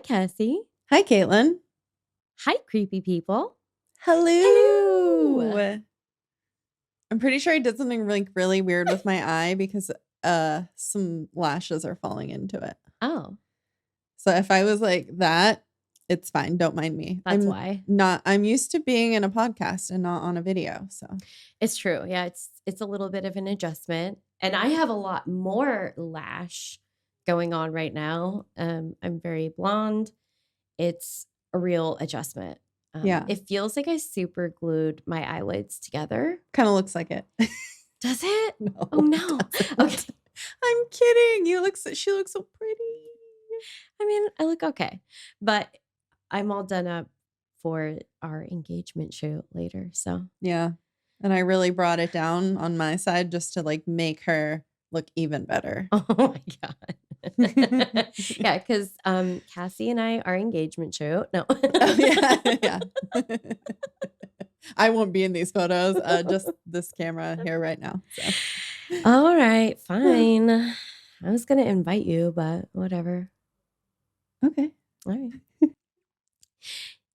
Cassie. Hi, Caitlyn. Hi, creepy people. Hello. I'm pretty sure I did something really weird with my eye because some lashes are falling into it. Oh. So if I was like that, it's fine. Don't mind me. That's why. I'm used to being in a podcast and not on a video. So it's true. Yeah, it's a little bit of an adjustment. And I have a lot more lash going on right now. I'm very blonde. It's a real adjustment. Yeah. It feels like I super glued my eyelids together. Kind of looks like it. Does it? No. Oh no. Okay. I'm kidding. She looks so pretty. I mean, I look okay. But I'm all done up for our engagement shoot later. So yeah. And I really brought it down on my side just to like make her look even better. Oh my God. Yeah, because Cassie and I, our engagement shoot. No. Oh, yeah. I won't be in these photos. Just this camera here right now. So. All right, fine. I was gonna invite you, but whatever. Okay. All right.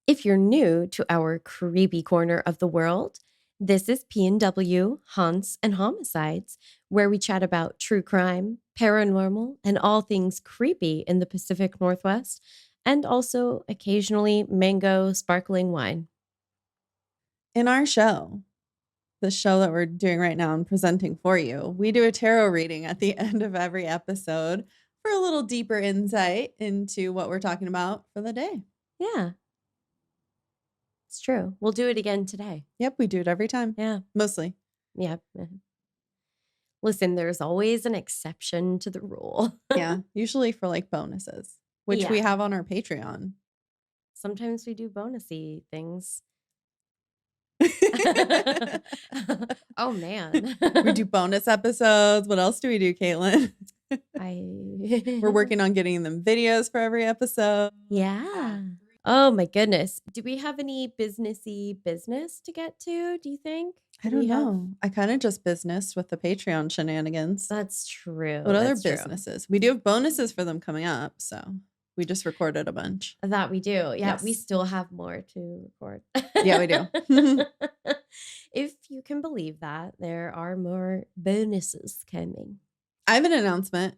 If you're new to our creepy corner of the world, this is P&W, Haunts, and Homicides, where we chat about true crime, paranormal, and all things creepy in the Pacific Northwest, and also occasionally mango sparkling wine. In our show, the show that we're doing right now and presenting for you, we do a tarot reading at the end of every episode for a little deeper insight into what we're talking about for the day. Yeah. It's true. We'll do it again today. Yep, we do it every time. Yeah. Mostly. Yep. Listen, there's always an exception to the rule. Yeah, usually for like bonuses, which we have on our Patreon. Sometimes we do bonusy things. Oh, man. We do bonus episodes. What else do we do, Caitlyn? We're working on getting them videos for every episode. Yeah. Oh, my goodness. Do we have any businessy business to get to, do you think? I don't know. I kind of just businessed with the Patreon shenanigans. That's true. What other businesses? We do have bonuses for them coming up, so we just recorded a bunch. That we do. Yeah, Yes. We still have more to record. Yeah, we do. If you can believe that, there are more bonuses coming. I have an announcement.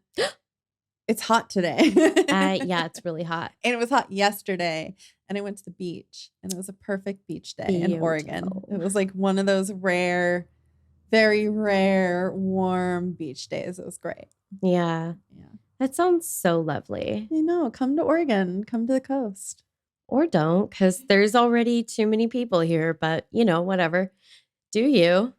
It's hot today. Yeah, it's really hot. And it was hot yesterday. And I went to the beach. And it was a perfect beach day in Oregon. It was like one of those rare, very rare, warm beach days. It was great. Yeah. That sounds so lovely. I know. Come to Oregon. Come to the coast. Or don't, because there's already too many people here. But, whatever. Do you?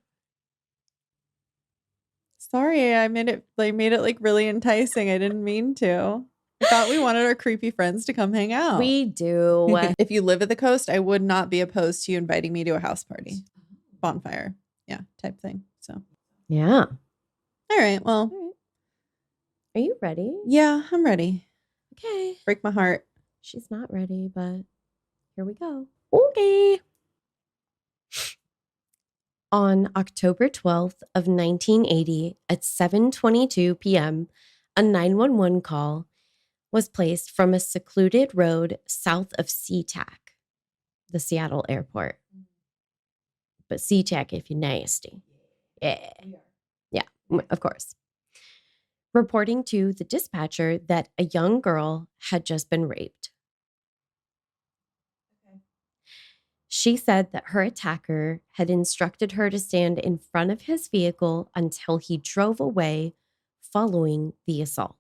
Sorry, I made it like really enticing. I didn't mean to. I thought we wanted our creepy friends to come hang out. We do. If you live at the coast, I would not be opposed to you inviting me to a house party. Bonfire. Yeah, type thing. So. Yeah. All right. Well. All right. Are you ready? Yeah, I'm ready. Okay. Break my heart. She's not ready, but here we go. Okay. On October 12th of 1980 at 7:22 p.m., a 911 call was placed from a secluded road south of SEATAC, the Seattle airport. But SEATAC if you're nasty. Yeah. Yeah, of course. Reporting to the dispatcher that a young girl had just been raped. She said that her attacker had instructed her to stand in front of his vehicle until he drove away following the assault.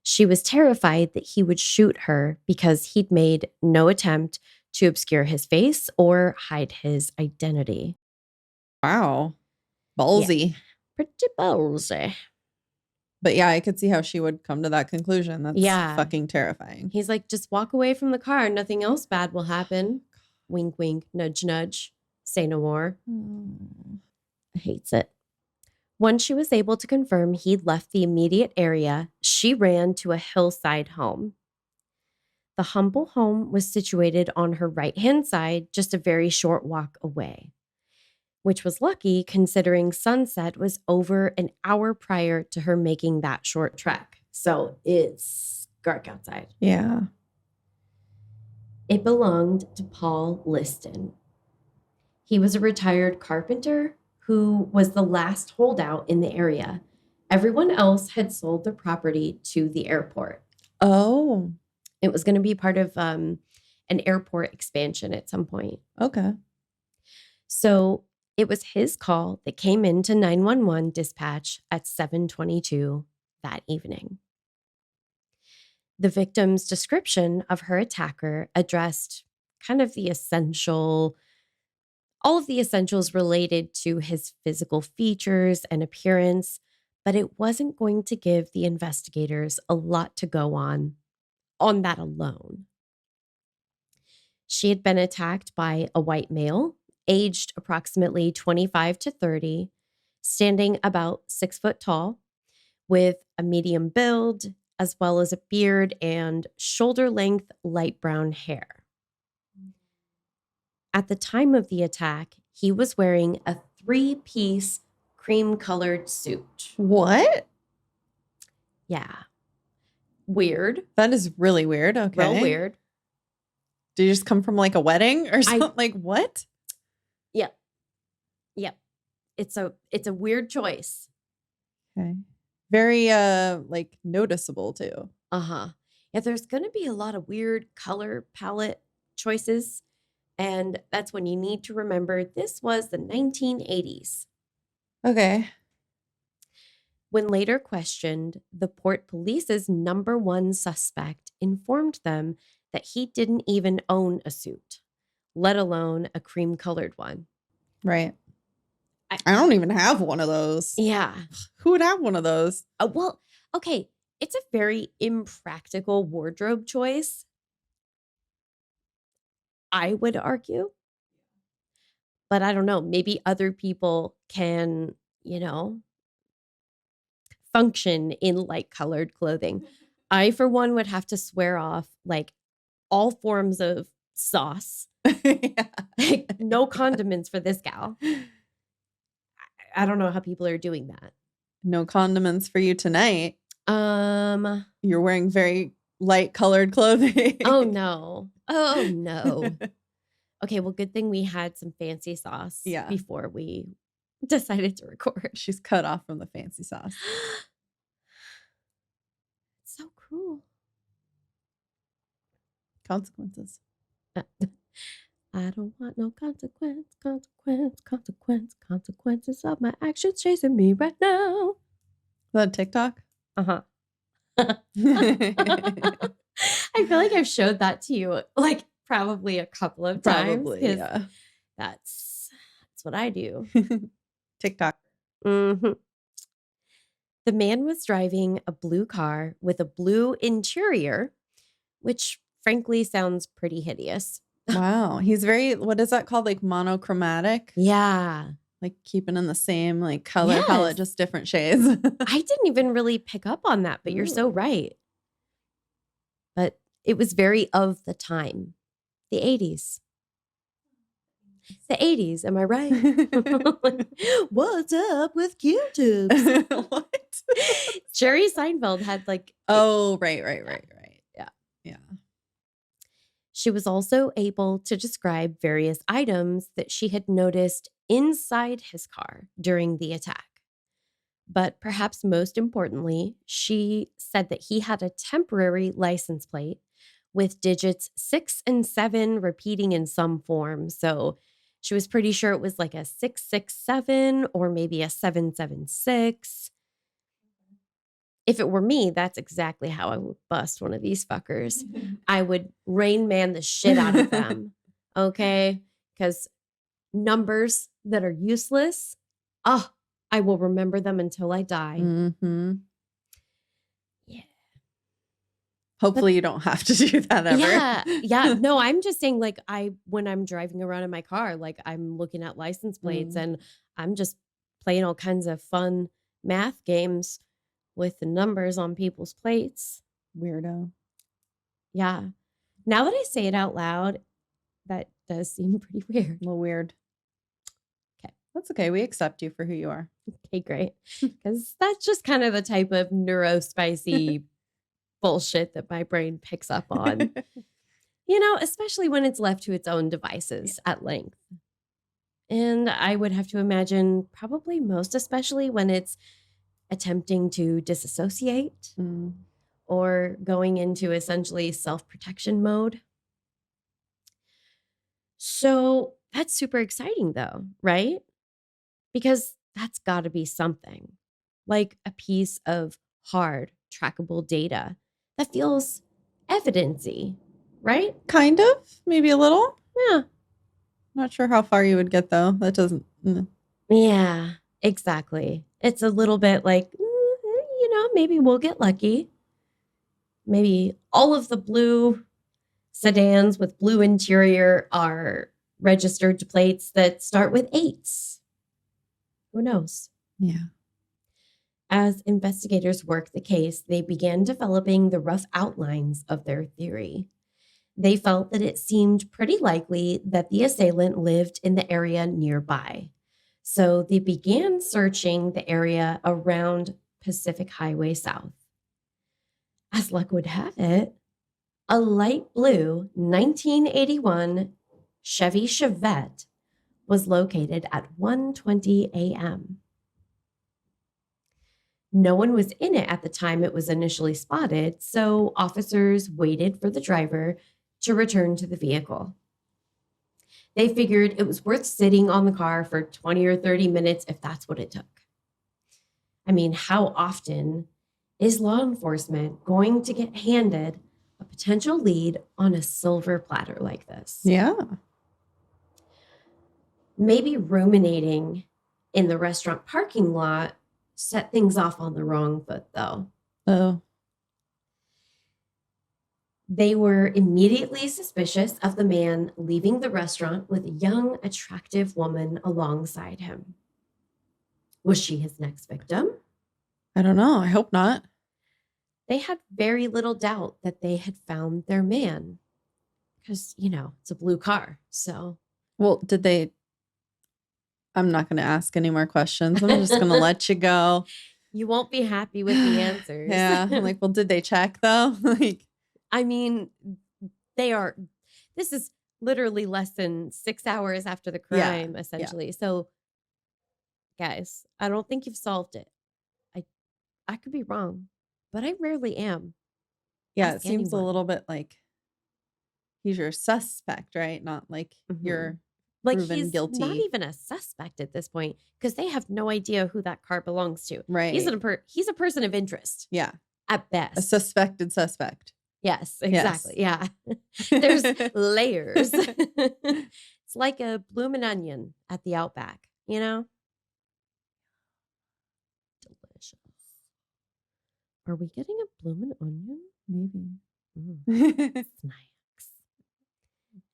She was terrified that he would shoot her because he'd made no attempt to obscure his face or hide his identity. Wow. Ballsy. Yeah, pretty ballsy. But yeah, I could see how she would come to that conclusion. That's fucking terrifying. He's like, just walk away from the car. Nothing else bad will happen. Wink, wink, nudge, nudge. Say no more. Hates it. Once she was able to confirm he'd left the immediate area, she ran to a hillside home. The humble home was situated on her right-hand side, just a very short walk away, which was lucky considering sunset was over an hour prior to her making that short trek. So it's dark outside. Yeah. It belonged to Paul Liston. He was a retired carpenter who was the last holdout in the area. Everyone else had sold their property to the airport. Oh. It was going to be part of an airport expansion at some point. Okay. So it was his call that came into 911 dispatch at 7:22 that evening. The victim's description of her attacker addressed kind of all of the essentials related to his physical features and appearance, but it wasn't going to give the investigators a lot to go on that alone. She had been attacked by a white male, aged approximately 25 to 30, standing about 6 foot tall, with a medium build, as well as a beard and shoulder-length light brown hair. At the time of the attack, he was wearing a 3-piece cream-colored suit. What? Yeah. Weird. That is really weird. Okay. Real weird. Did you just come from like a wedding or something? Like what? Yep. It's a weird choice. Okay. Very like noticeable too. Uh-huh. Yeah, there's going to be a lot of weird color palette choices. And that's when you need to remember this was the 1980s. Okay. When later questioned, the Port Police's #1 suspect informed them that he didn't even own a suit, let alone a cream-colored one. Right. I don't even have one of those. Yeah. Who would have one of those? Well, okay. It's a very impractical wardrobe choice, I would argue. But I don't know. Maybe other people can, function in light-colored clothing. I, for one, would have to swear off like all forms of sauce. Yeah. Like, no condiments for this gal. I don't know how people are doing that. No condiments for you tonight. You're wearing very light colored clothing. Oh no. Okay, well, good thing we had some fancy sauce before we decided to record. She's cut off from the fancy sauce. It's so cruel. Consequences. I don't want no consequences of my actions chasing me right now. Is that TikTok? Uh-huh. I feel like I've showed that to you like probably a couple of times. Probably, yeah. That's what I do. TikTok. Mm-hmm. The man was driving a blue car with a blue interior, which frankly sounds pretty hideous. Wow. He's very, what is that called? Like monochromatic? Yeah. Like keeping in the same like color palette, just different shades. I didn't even really pick up on that, but you're so right. But it was very of the time. The 80s. The 80s, am I right? What's up with Q-tips? What? Jerry Seinfeld had like... Oh, right. Yeah. She was also able to describe various items that she had noticed inside his car during the attack. But perhaps most importantly, she said that he had a temporary license plate with digits 6 and 7 repeating in some form. So she was pretty sure it was like a 667 or maybe a 776. If it were me, that's exactly how I would bust one of these fuckers. I would Rain Man the shit out of them. Okay? Because numbers that are useless, I will remember them until I die. Mm-hmm. Yeah. Hopefully you don't have to do that ever. Yeah. No, I'm just saying like when I'm driving around in my car, like I'm looking at license plates and I'm just playing all kinds of fun math games with the numbers on people's plates. Weirdo. Yeah. Now that I say it out loud, that does seem pretty weird. A little weird. Okay. That's okay. We accept you for who you are. Okay, great. Because that's just kind of the type of neurospicy bullshit that my brain picks up on. Especially when it's left to its own devices at length. And I would have to imagine probably most especially when it's attempting to disassociate or going into essentially self-protection mode. So that's super exciting though, right? Because that's got to be something like a piece of hard trackable data that feels evidency, right? Kind of, maybe a little. Yeah. Not sure how far you would get though. That doesn't. Yeah, exactly. It's a little bit like, maybe we'll get lucky. Maybe all of the blue sedans with blue interior are registered to plates that start with 8s. Who knows? Yeah. As investigators worked the case, they began developing the rough outlines of their theory. They felt that it seemed pretty likely that the assailant lived in the area nearby. So they began searching the area around Pacific Highway South. As luck would have it, a light blue 1981 Chevy Chevette was located at 1:20 a.m. No one was in it at the time it was initially spotted, so officers waited for the driver to return to the vehicle. They figured it was worth sitting on the car for 20 or 30 minutes if that's what it took. I mean, how often is law enforcement going to get handed a potential lead on a silver platter like this? Yeah. Maybe ruminating in the restaurant parking lot set things off on the wrong foot, though. Oh. They were immediately suspicious of the man leaving the restaurant with a young, attractive woman alongside him. Was she his next victim? I don't know. I hope not. They had very little doubt that they had found their man because, it's a blue car. So, well, did they? I'm not going to ask any more questions. I'm just going to let you go. You won't be happy with the answers. Yeah. I'm like, well, did they check though? I mean, this is literally less than 6 hours after the crime, essentially. Yeah. So, guys, I don't think you've solved it. I could be wrong, but I rarely am. Yeah, it seems a little bit like he's your suspect, right? Not like you're proven guilty. Not even a suspect at this point because they have no idea who that car belongs to. Right. He's a person of interest. Yeah. At best. A suspected suspect. Yes, exactly. Yes. Yeah. There's layers. It's like a bloomin' onion at the Outback, Delicious. Are we getting a bloomin' onion? Maybe. Snacks.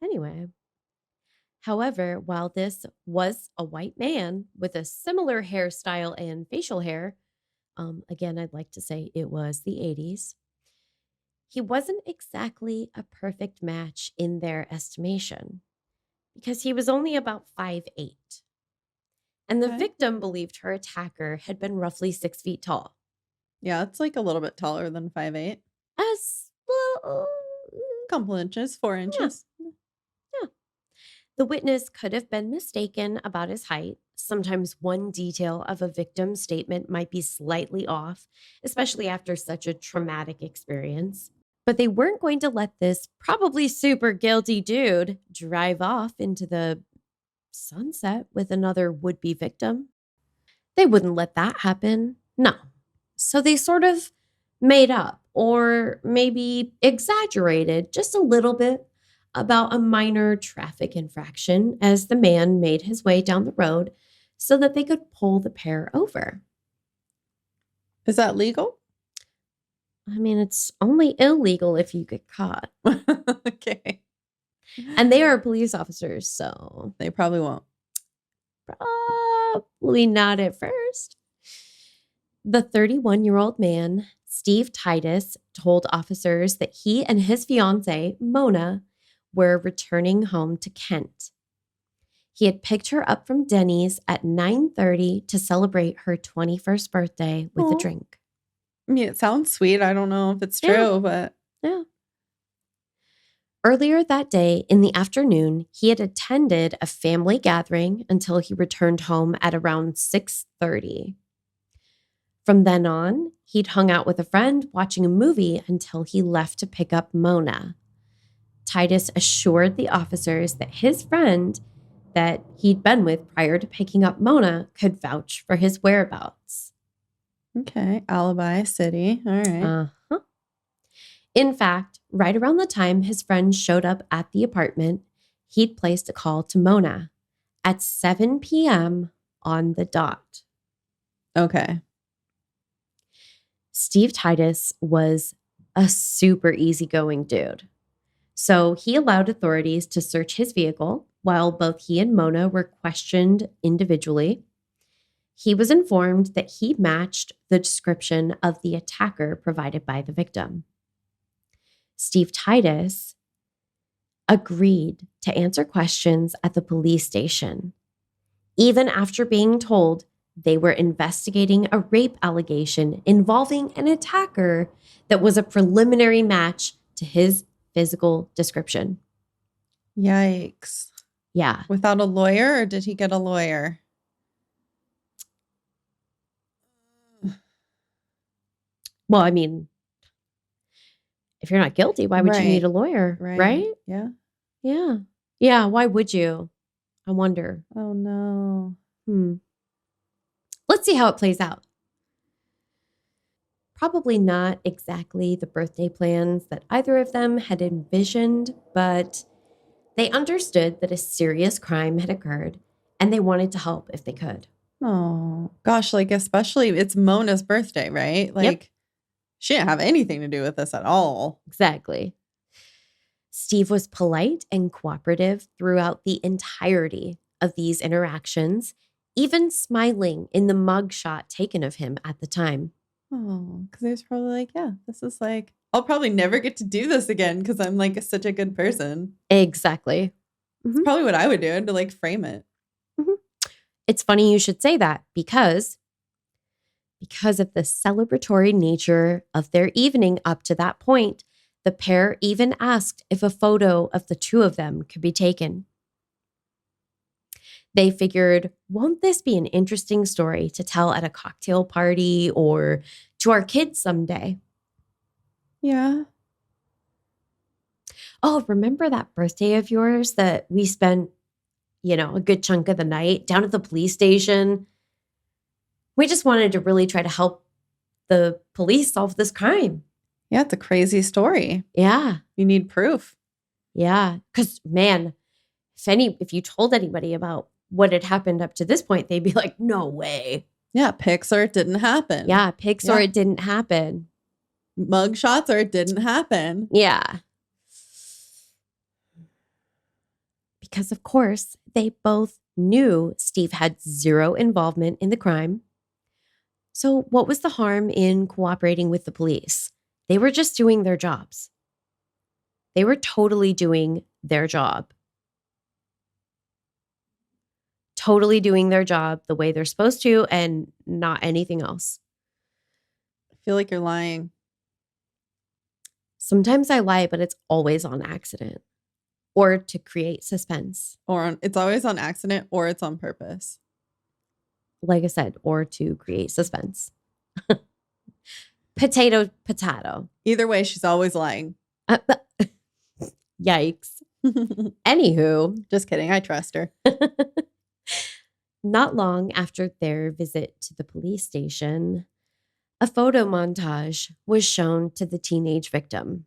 Anyway. However, while this was a white man with a similar hairstyle and facial hair, again, I'd like to say it was the 80s, he wasn't exactly a perfect match in their estimation because he was only about 5'8". And the victim believed her attacker had been roughly 6 feet tall. Yeah, it's like a little bit taller than 5'8". As well, couple inches, 4 inches. Yeah. The witness could have been mistaken about his height. Sometimes one detail of a victim's statement might be slightly off, especially after such a traumatic experience. But they weren't going to let this probably super guilty dude drive off into the sunset with another would-be victim. They wouldn't let that happen. No. So they sort of made up or maybe exaggerated just a little bit about a minor traffic infraction as the man made his way down the road so that they could pull the pair over. Is that legal? I mean, it's only illegal if you get caught. Okay. And they are police officers, so... They probably won't. Probably not at first. The 31-year-old man, Steve Titus, told officers that he and his fiancée, Mona, were returning home to Kent. He had picked her up from Denny's at 9:30 to celebrate her 21st birthday with a drink. I mean, it sounds sweet. I don't know if it's Yeah. true, but Yeah. Earlier that day in the afternoon, he had attended a family gathering until he returned home at around 6:30. From then on, he'd hung out with a friend watching a movie until he left to pick up Mona. Titus assured the officers that his friend that he'd been with prior to picking up Mona could vouch for his whereabouts. okay. Alibi city. All right. Uh-huh. In fact, right around the time his friend showed up at the apartment, he'd placed a call to Mona at 7 p.m. on the dot. Okay. Steve Titus was a super easygoing dude. So he allowed authorities to search his vehicle while both he and Mona were questioned individually. He was informed that he matched the description of the attacker provided by the victim. Steve Titus agreed to answer questions at the police station, even after being told they were investigating a rape allegation involving an attacker that was a preliminary match to his physical description. Yikes. Yeah. Without a lawyer, or did he get a lawyer? Well, I mean, if you're not guilty, why would you need a lawyer? Right? Yeah. Yeah. Yeah. Why would you? I wonder. Oh, no. Let's see how it plays out. Probably not exactly the birthday plans that either of them had envisioned, but they understood that a serious crime had occurred and they wanted to help if they could. Oh, gosh. Like, especially it's Mona's birthday, right? Like, she didn't have anything to do with this at all. Exactly. Steve was polite and cooperative throughout the entirety of these interactions, even smiling in the mugshot taken of him at the time. Oh, because he was probably like, yeah, this is like, I'll probably never get to do this again because I'm like such a good person. Exactly. It's probably what I would do to like frame it. It's funny you should say that because of the celebratory nature of their evening up to that point, the pair even asked if a photo of the two of them could be taken. They figured, won't this be an interesting story to tell at a cocktail party or to our kids someday? Yeah. Oh, remember that birthday of yours that we spent, a good chunk of the night down at the police station? We just wanted to really try to help the police solve this crime. Yeah, it's a crazy story. Yeah. You need proof. Yeah. Because, man, if you told anybody about what had happened up to this point, they'd be like, no way. Yeah, pics or it didn't happen. Yeah, pics or it didn't happen. Mugshots or it didn't happen. Yeah. Because, of course, they both knew Steve had zero involvement in the crime. So what was the harm in cooperating with the police? They were just doing their jobs. They were totally doing their job. Totally doing their job the way they're supposed to and not anything else. I feel like you're lying. Sometimes I lie, but it's always on accident or to create suspense. It's always on accident or it's on purpose. Like I said, or to create suspense. Potato. Either way, she's always lying. Yikes. Anywho. Just kidding. I trust her. Not long after their visit to the police station, a photo montage was shown to the teenage victim.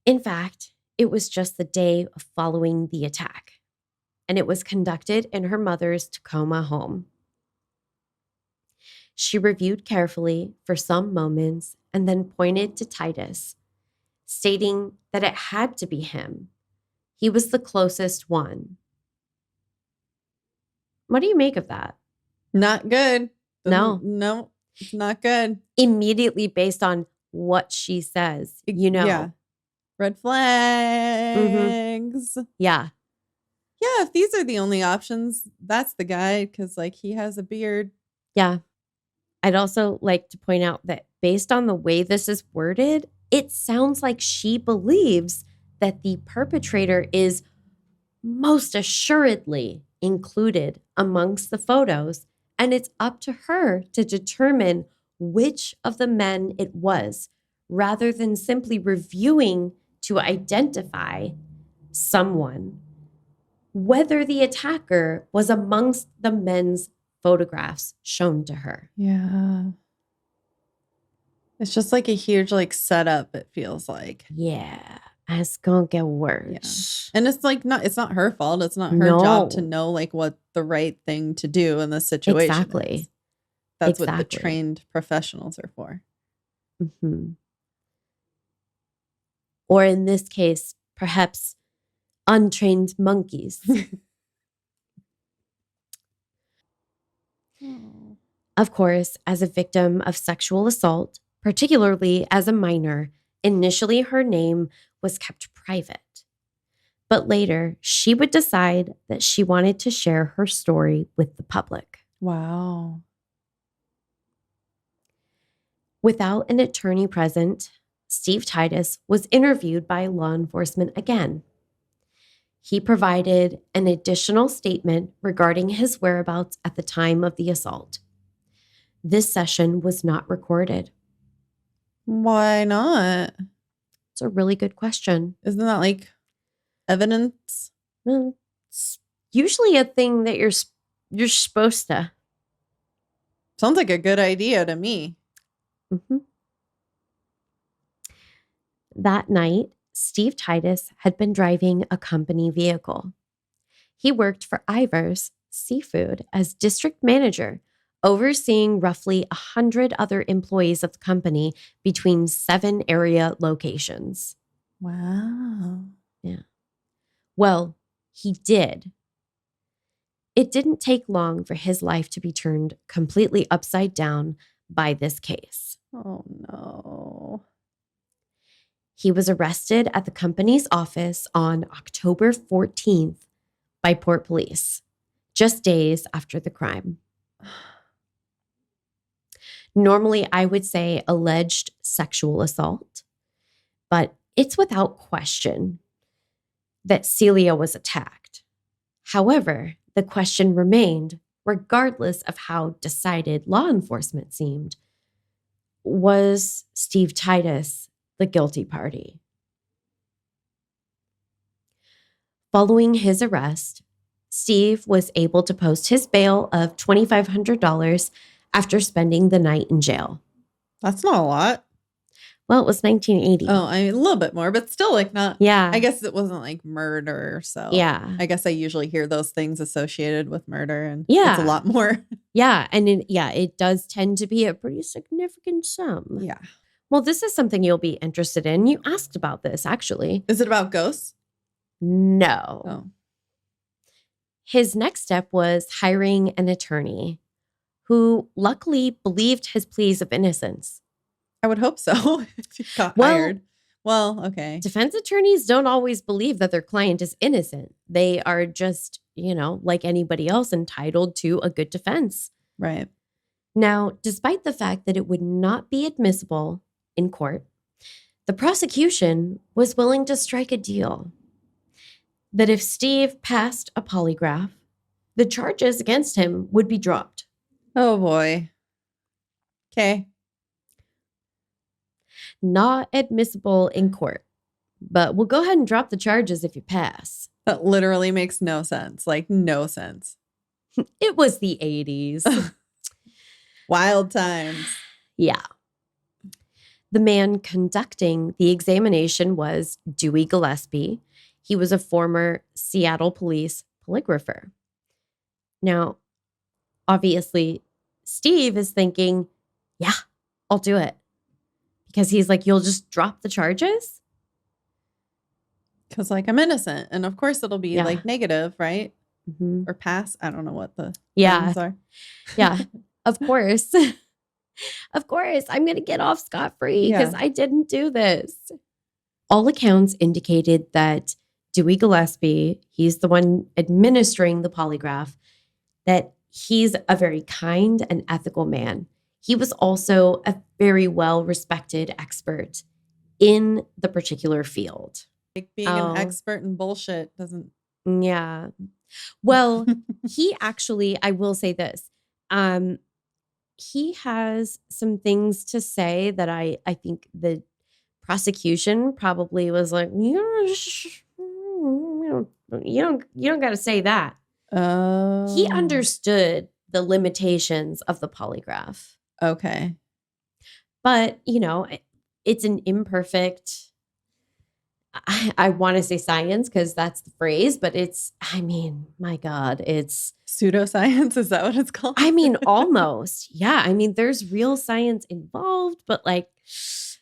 In fact, it was just the day following the attack, and it was conducted in her mother's Tacoma home. She reviewed carefully for some moments and then pointed to Titus, stating that it had to be him. He was the closest one. What do you make of that? Not good. No, it's not good. Immediately based on what she says, Yeah. Red flags. Yeah. Yeah, if these are the only options, that's the guy because like he has a beard. Yeah. I'd also like to point out that based on the way this is worded, it sounds like she believes that the perpetrator is most assuredly included amongst the photos, and it's up to her to determine which of the men it was, rather than simply reviewing to identify someone, whether the attacker was amongst the men's photographs shown to her. Yeah. It's just like a huge like setup, it feels like. Yeah. It's gonna get worse. And it's like it's not her fault. It's not her job to know like what the right thing to do in this situation Exactly. is. That's what the trained professionals are for. Mm-hmm. Or in this case, perhaps untrained monkeys. Of course, as a victim of sexual assault, particularly as a minor, initially her name was kept private. But later, she would decide that she wanted to share her story with the public. Wow. Without an attorney present, Steve Titus was interviewed by law enforcement again. He provided an additional statement regarding his whereabouts at the time of the assault. This session was not recorded. Why not? It's a really good question. Isn't that like evidence? It's usually a thing that you're supposed to. Sounds like a good idea to me. Mm-hmm. That night, Steve Titus had been driving a company vehicle. He worked for Ivar's Seafood as district manager, overseeing roughly 100 other employees of the company between 7 area locations. Wow. Yeah. Well, he did. It didn't take long for his life to be turned completely upside down by this case. Oh, no. He was arrested at the company's office on October 14th by Port Police, just days after the crime. Normally, I would say alleged sexual assault, but it's without question that Celia was attacked. However, the question remained, regardless of how decided law enforcement seemed, was Steve Titus the guilty party? Following his arrest, Steve was able to post his bail of $2,500 after spending the night in jail. That's not a lot. Well, it was 1980. Oh, I mean, a little bit more, but still like not. Yeah. I guess it wasn't like murder. So yeah. I guess I usually hear those things associated with murder, and Yeah. it's a lot more. Yeah. And it does tend to be a pretty significant sum. Yeah. Well, this is something you'll be interested in. You asked about this, actually. Is it about ghosts? No. Oh. His next step was hiring an attorney who luckily believed his pleas of innocence. I would hope so. If you got hired. Well, okay. Defense attorneys don't always believe that their client is innocent. They are just, like anybody else, entitled to a good defense. Right. Now, despite the fact that it would not be admissible in court, the prosecution was willing to strike a deal that if Steve passed a polygraph, the charges against him would be dropped. Oh, boy. Okay. Not admissible in court, but we'll go ahead and drop the charges if you pass. That literally makes no sense. Like, no sense. It was the 80s. Wild times. Yeah. The man conducting the examination was Dewey Gillespie. He was a former Seattle police polygrapher. Now, obviously, Steve is thinking, yeah, I'll do it. Because he's like, you'll just drop the charges? Because, like, I'm innocent. And, of course, it'll be, like, negative, right? Mm-hmm. Or pass. I don't know what the terms are. Yeah, of course. Of course, I'm going to get off scot-free because I didn't do this. All accounts indicated that Dewey Gillespie, he's the one administering the polygraph, that he's a very kind and ethical man. he was also a very well-respected expert in the particular field. Like being an expert in bullshit doesn't. Yeah. Well, he actually, I will say this. He has some things to say that I think the prosecution probably was like, you don't got to say that. Oh. He understood the limitations of the polygraph. Okay. But, it's an imperfect, I want to say science because that's the phrase, but my God, it's pseudoscience. Is that what it's called? Almost. Yeah. there's real science involved, but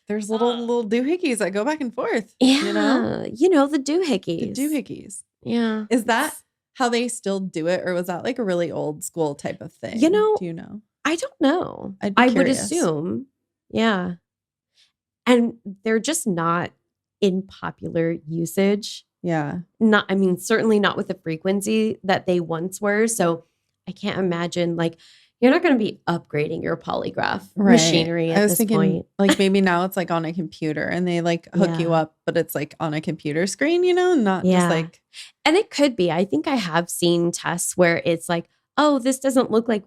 there's little doohickeys that go back and forth. Yeah. The doohickeys. The doohickeys. Yeah. Is that how they still do it? Or was that like a really old school type of thing? Do you know? I don't know. I would assume. Yeah. And they're just not in popular usage. Yeah. Certainly not with the frequency that they once were. So I can't imagine you're not going to be upgrading your polygraph machinery at this point. Maybe now it's on a computer and they hook you up, but it's on a computer screen, not just And it could be. I think I have seen tests where it's oh, this doesn't look like,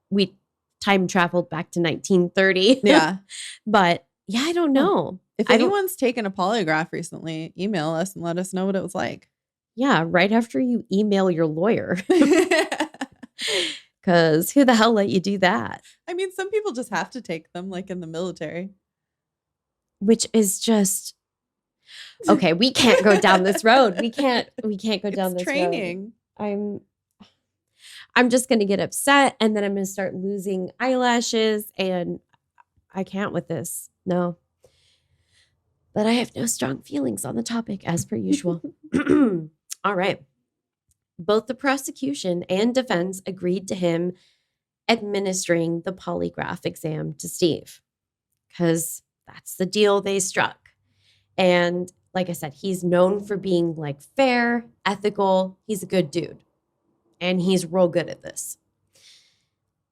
we time traveled back to 1930. Yeah. But yeah, I don't know. If anyone's taken a polygraph recently, email us and let us know what it was like. Yeah, right after you email your lawyer. Because who the hell let you do that? Some people just have to take them, in the military. Which is just okay. We can't go down this road. We can't go down this training. Road. I'm just going to get upset, and then I'm going to start losing eyelashes, and I can't with this. No. But I have no strong feelings on the topic, as per usual. All right. Both the prosecution and defense agreed to him administering the polygraph exam to Steve because that's the deal they struck. And like I said, he's known for being fair, ethical. He's a good dude. And he's real good at this.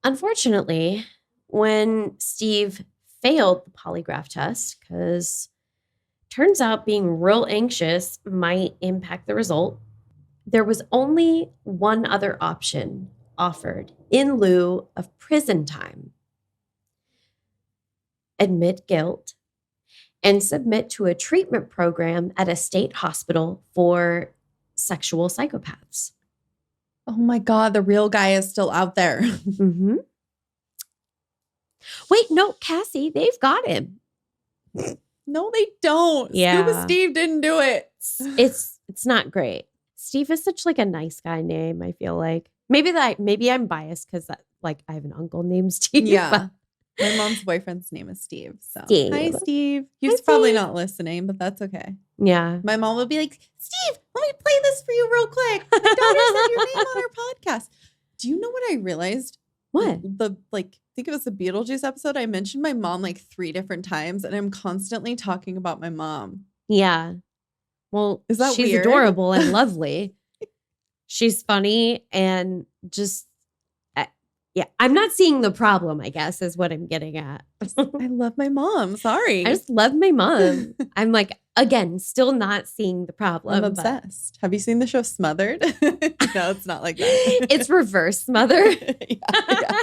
Unfortunately, when Steve failed the polygraph test, because turns out being real anxious might impact the result, there was only one other option offered in lieu of prison time. Admit guilt and submit to a treatment program at a state hospital for sexual psychopaths. Oh my God, the real guy is still out there. Mm-hmm. Wait, no, Cassie, they've got him. No, they don't. Yeah. Scuba Steve didn't do it. It's not great. Steve is such a nice guy name, I feel like. Maybe I'm biased because I have an uncle named Steve. Yeah. My mom's boyfriend's name is Steve. So Steve. Hi, Steve. He's probably not listening, but that's okay. Yeah. My mom would be like, Steve, let me play this for you real quick. My daughter said your name on her podcast. Do you know what I realized? What? I think it was the Beetlejuice episode. I mentioned my mom 3 different times, and I'm constantly talking about my mom. Yeah. Well, is that she's weird? Adorable and lovely. She's funny and just, yeah. I'm not seeing the problem, I guess, is what I'm getting at. I love my mom. Sorry. I just love my mom. I'm again, still not seeing the problem. I'm obsessed. Have you seen the show Smothered? No, it's not like that. It's reverse Smothered. Yeah.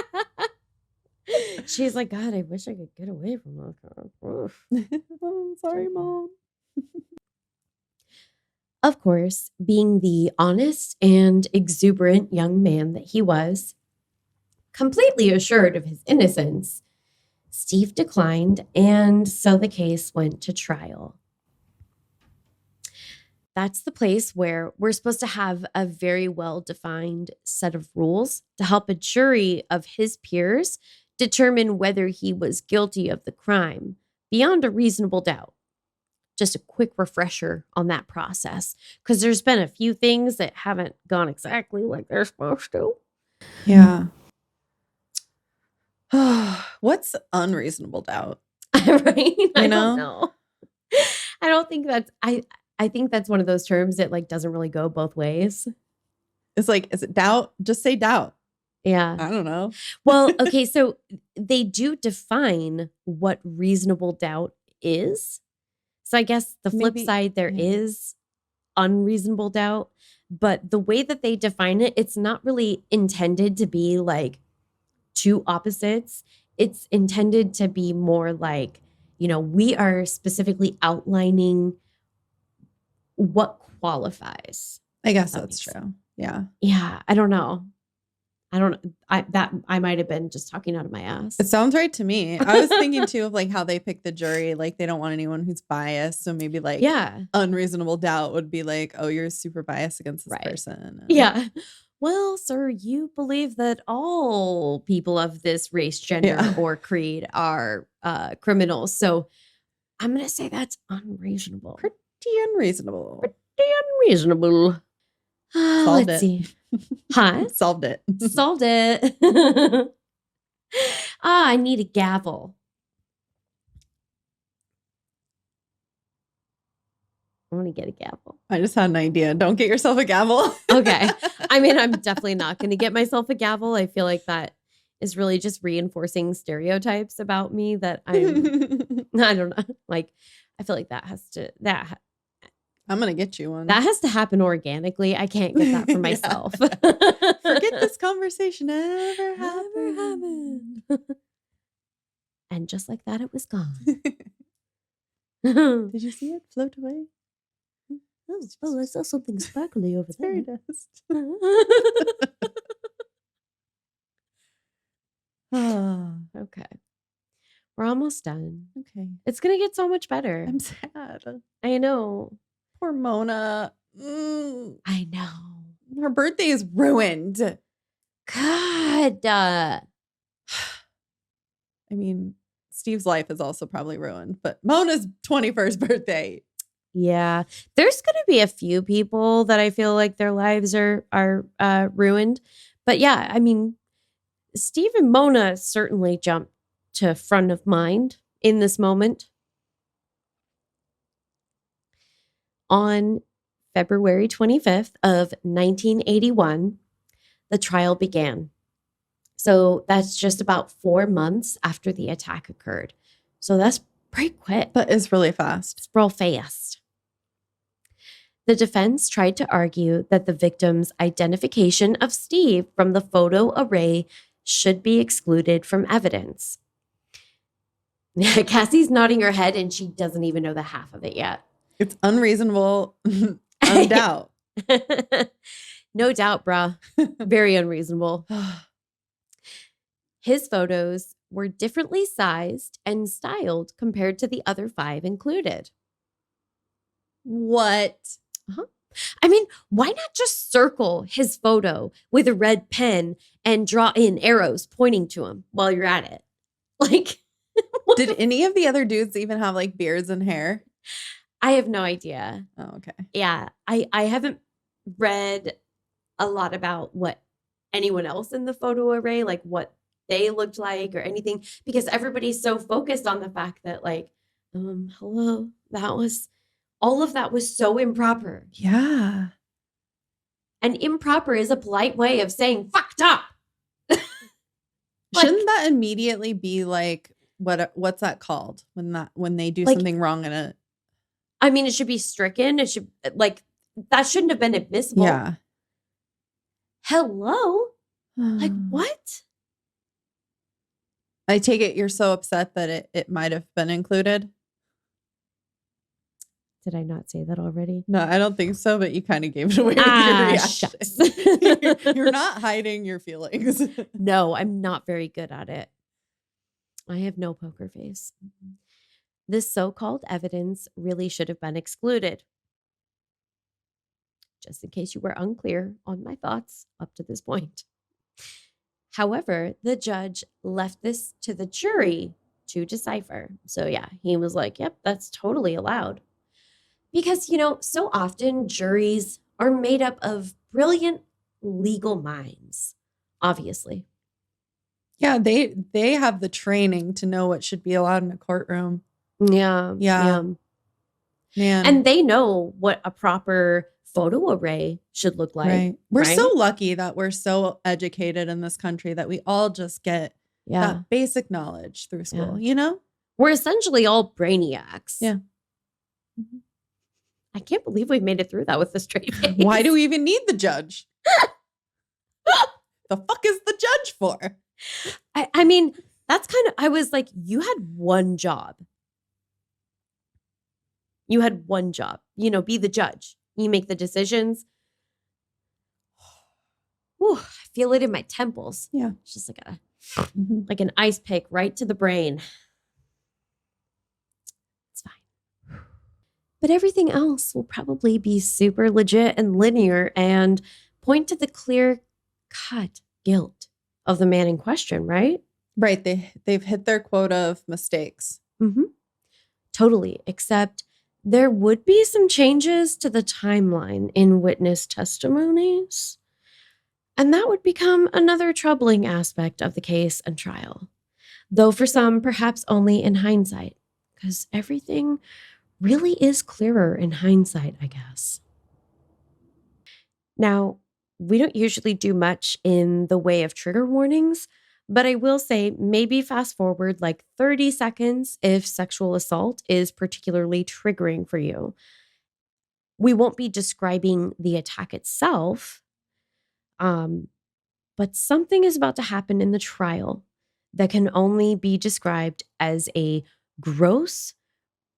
She's like, God, I wish I could get away from that. Oh, sorry, Mom. Of course, being the honest and exuberant young man that he was, completely assured of his innocence, Steve declined, and so the case went to trial. That's the place where we're supposed to have a very well-defined set of rules to help a jury of his peers determine whether he was guilty of the crime beyond a reasonable doubt. Just a quick refresher on that process, because there's been a few things that haven't gone exactly like they're supposed to. Yeah. What's unreasonable doubt? Right? I don't know. I don't think that's, I think that's one of those terms that doesn't really go both ways. It's is it doubt? Just say doubt. Yeah. I don't know. Well, okay, so they do define what reasonable doubt is. So I guess the flip Maybe- side, there yeah. is unreasonable doubt, but the way that they define it, it's not really intended to be like two opposites. It's intended to be more like, we are specifically outlining what qualifies. I guess That that's makes true. Yeah. Yeah, I don't know. I might have been just talking out of my ass. It sounds right to me. I was thinking too of like how they pick the jury. Like they don't want anyone who's biased. So maybe like Yeah. unreasonable doubt would be like, oh, you're super biased against this Right. person. And Yeah. Well, sir, you believe that all people of this race, gender, Yeah. or creed are criminals. So I'm going to say that's unreasonable. Pretty unreasonable. Pretty unreasonable. Solved Let's it. see. Huh? Solved it. Solved it. I need a gavel. I want to get a gavel. I just had an idea. Don't get yourself a gavel. Okay. I mean, I'm definitely not going to get myself a gavel. I feel like that is really just reinforcing stereotypes about me that I don't know. Like, I feel like I'm going to get you one. that has to happen organically. I can't get that for myself. Forget this conversation ever happened. And just like that, it was gone. Did you see it float away? Oh, I saw something sparkly over Fairy there. dust. Okay. We're almost done. Okay. It's going to get so much better. I'm sad. I know. Poor Mona. I know. Her birthday is ruined. God. I mean, Steve's life is also probably ruined, but Mona's 21st birthday. Yeah. There's going to be a few people that I feel like their lives are ruined. But yeah, I mean, Steve and Mona certainly jumped to front of mind in this moment. On February 25th of 1981, the trial began. So that's just about 4 months after the attack occurred. So that's pretty quick. But it's really fast. It's real fast. The defense tried to argue that the victim's identification of Steve from the photo array should be excluded from evidence. Cassie's nodding her head and she doesn't even know the half of it yet. It's unreasonable. Undoubt. No doubt, bruh. Very unreasonable. His photos were differently sized and styled compared to the other 5 included. What? I mean, why not just circle his photo with a red pen and draw in arrows pointing to him while you're at it? Like, did any of the other dudes even have like beards and hair? I have no idea. Oh, okay. Yeah, I haven't read a lot about what anyone else in the photo array, like what they looked like or anything, because everybody's so focused on the fact that like, hello, all of that was so improper. Yeah. And improper is a polite way of saying fucked up. Shouldn't that immediately be like, what's that called when they do something wrong in a... I mean, it should be stricken. It should that shouldn't have been admissible. Yeah. Hello? Like what? I take it you're so upset that it might have been included. Did I not say that already? No, I don't think so, but you kind of gave it away with your reaction. You're not hiding your feelings. No, I'm not very good at it. I have no poker face. This so-called evidence really should have been excluded. Just in case you were unclear on my thoughts up to this point. However, the judge left this to the jury to decipher. So yeah, he was like, yep, that's totally allowed. Because, so often juries are made up of brilliant legal minds, obviously. Yeah, they have the training to know what should be allowed in a courtroom. Yeah. Man. And they know what a proper photo array should look like. Right. We're right? so lucky that we're so educated in this country that we all just get that basic knowledge through school, you know? We're essentially all brainiacs. Yeah. I can't believe we made it through that with a straight face. Why do we even need the judge? The fuck is the judge for? I mean, that's kind of, I was like, you had one job. You had one job, you know, be the judge. You make the decisions. Whew, I feel it in my temples. Yeah. It's just like an ice pick right to the brain. It's fine. But everything else will probably be super legit and linear and point to the clear-cut guilt of the man in question, right? Right. They've hit their quota of mistakes. Totally. Except there would be some changes to the timeline in witness testimonies. And that would become another troubling aspect of the case and trial. Though for some, perhaps only in hindsight, because everything really is clearer in hindsight, I guess. Now, we don't usually do much in the way of trigger warnings, but I will say maybe fast forward like 30 seconds if sexual assault is particularly triggering for you. We won't be describing the attack itself, but something is about to happen in the trial that can only be described as a gross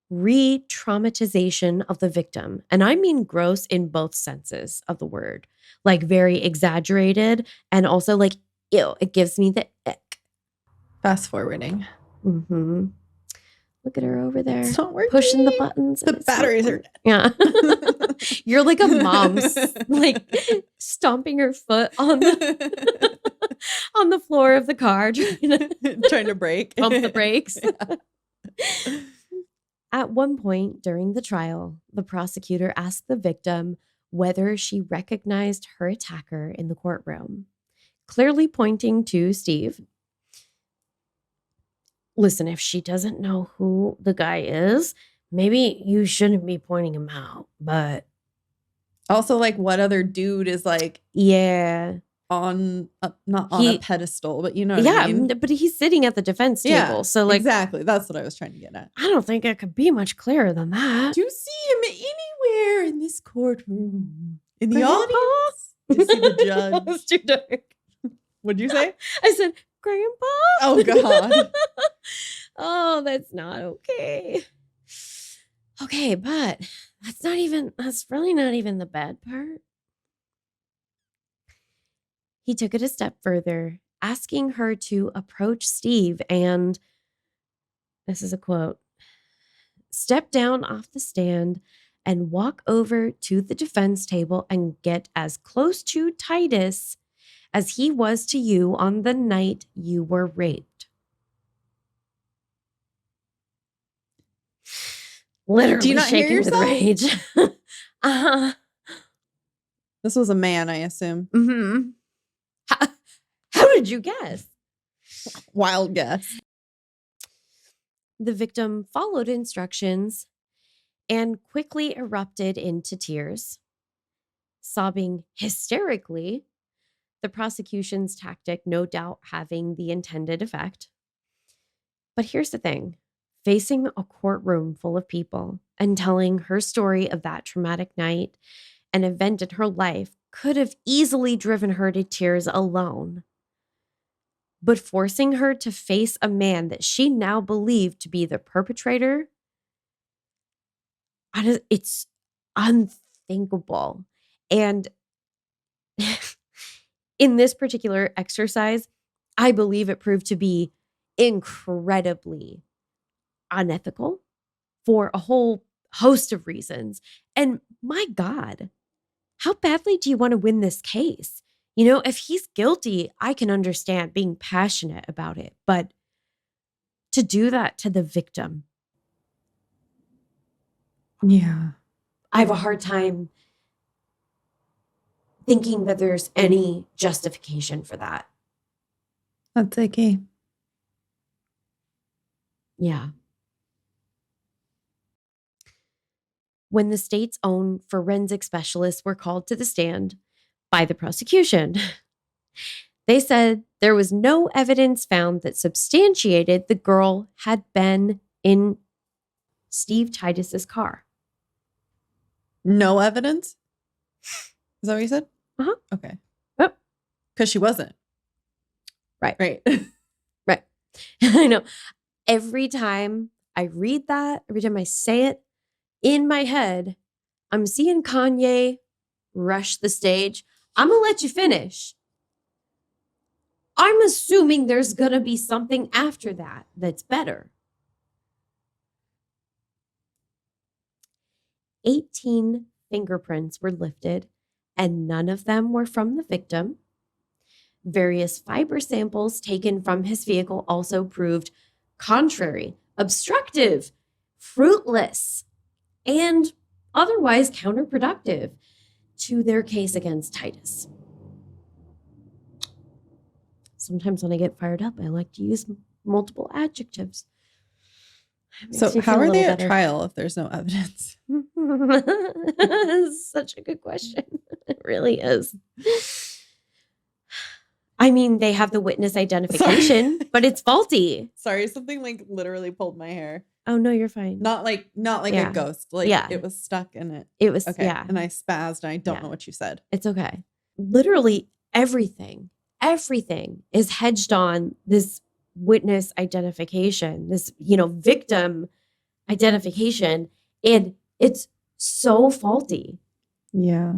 re-traumatization of the victim. And I mean gross in both senses of the word, like very exaggerated and also like, ew, it gives me the ick. Fast forwarding. Look at her over there. It's not working. Pushing the buttons. The batteries are dead. Yeah. You're like a mom, like stomping her foot on the on the floor of the car, trying to brake. Pump the brakes. At one point during the trial, the prosecutor asked the victim whether she recognized her attacker in the courtroom, clearly pointing to Steve. Listen, if she doesn't know who the guy is, maybe you shouldn't be pointing him out. But also, like, what other dude is like, on not on a pedestal, but you know what I mean? But he's sitting at the defense table. So like, exactly. That's what I was trying to get at. I don't think it could be much clearer than that. Do you see him anywhere in this courtroom? In the audience? You see the judge? It's too dark. What'd you say? I said, Grandpa. Oh, God. Oh, that's not okay. Okay, but that's really not even the bad part. He took it a step further, asking her to approach Steve and, this is a quote, step down off the stand and walk over to the defense table and get as close to Titus as he was to you on the night you were raped. Literally Do you not shaking hear with yourself? rage. This was a man, I assume. How did you guess? Wild guess. The victim followed instructions and quickly erupted into tears, sobbing hysterically, the prosecution's tactic no doubt having the intended effect. But here's the thing. Facing a courtroom full of people and telling her story of that traumatic night, an event in her life, could have easily driven her to tears alone. But forcing her to face a man that she now believed to be the perpetrator, it's unthinkable. And in this particular exercise, I believe it proved to be incredibly unethical for a whole host of reasons. And my God, how badly do you want to win this case? You know, if he's guilty, I can understand being passionate about it. But to do that to the victim, yeah, I have a hard time thinking that there's any justification for that. That's okay. Yeah. when the state's own forensic specialists were called to the stand by the prosecution. They said there was no evidence found that substantiated the girl had been in Steve Titus's car. No evidence? Is that what you said? Uh-huh. Okay. Yep. Because she wasn't. Right. Right. Right. I know. Every time I read that, every time I say it in my head, I'm seeing Kanye rush the stage. I'm going to let you finish. I'm assuming there's going to be something after that that's better. 18 fingerprints were lifted, and none of them were from the victim. Various fiber samples taken from his vehicle also proved contrary, obstructive, fruitless, and otherwise counterproductive to their case against Titus. Sometimes when I get fired up, I like to use multiple adjectives. So how are they at trial if there's no evidence? Such a good question. It really is. I mean, they have the witness identification, but it's faulty. Sorry, something like literally pulled my hair. Oh no, you're fine. Not like a ghost. Like it was stuck in it. It was okay. Yeah. And I spazzed and I don't know what you said. It's okay. Literally everything is hedged on this witness identification, this, victim identification, and it's so faulty. Yeah.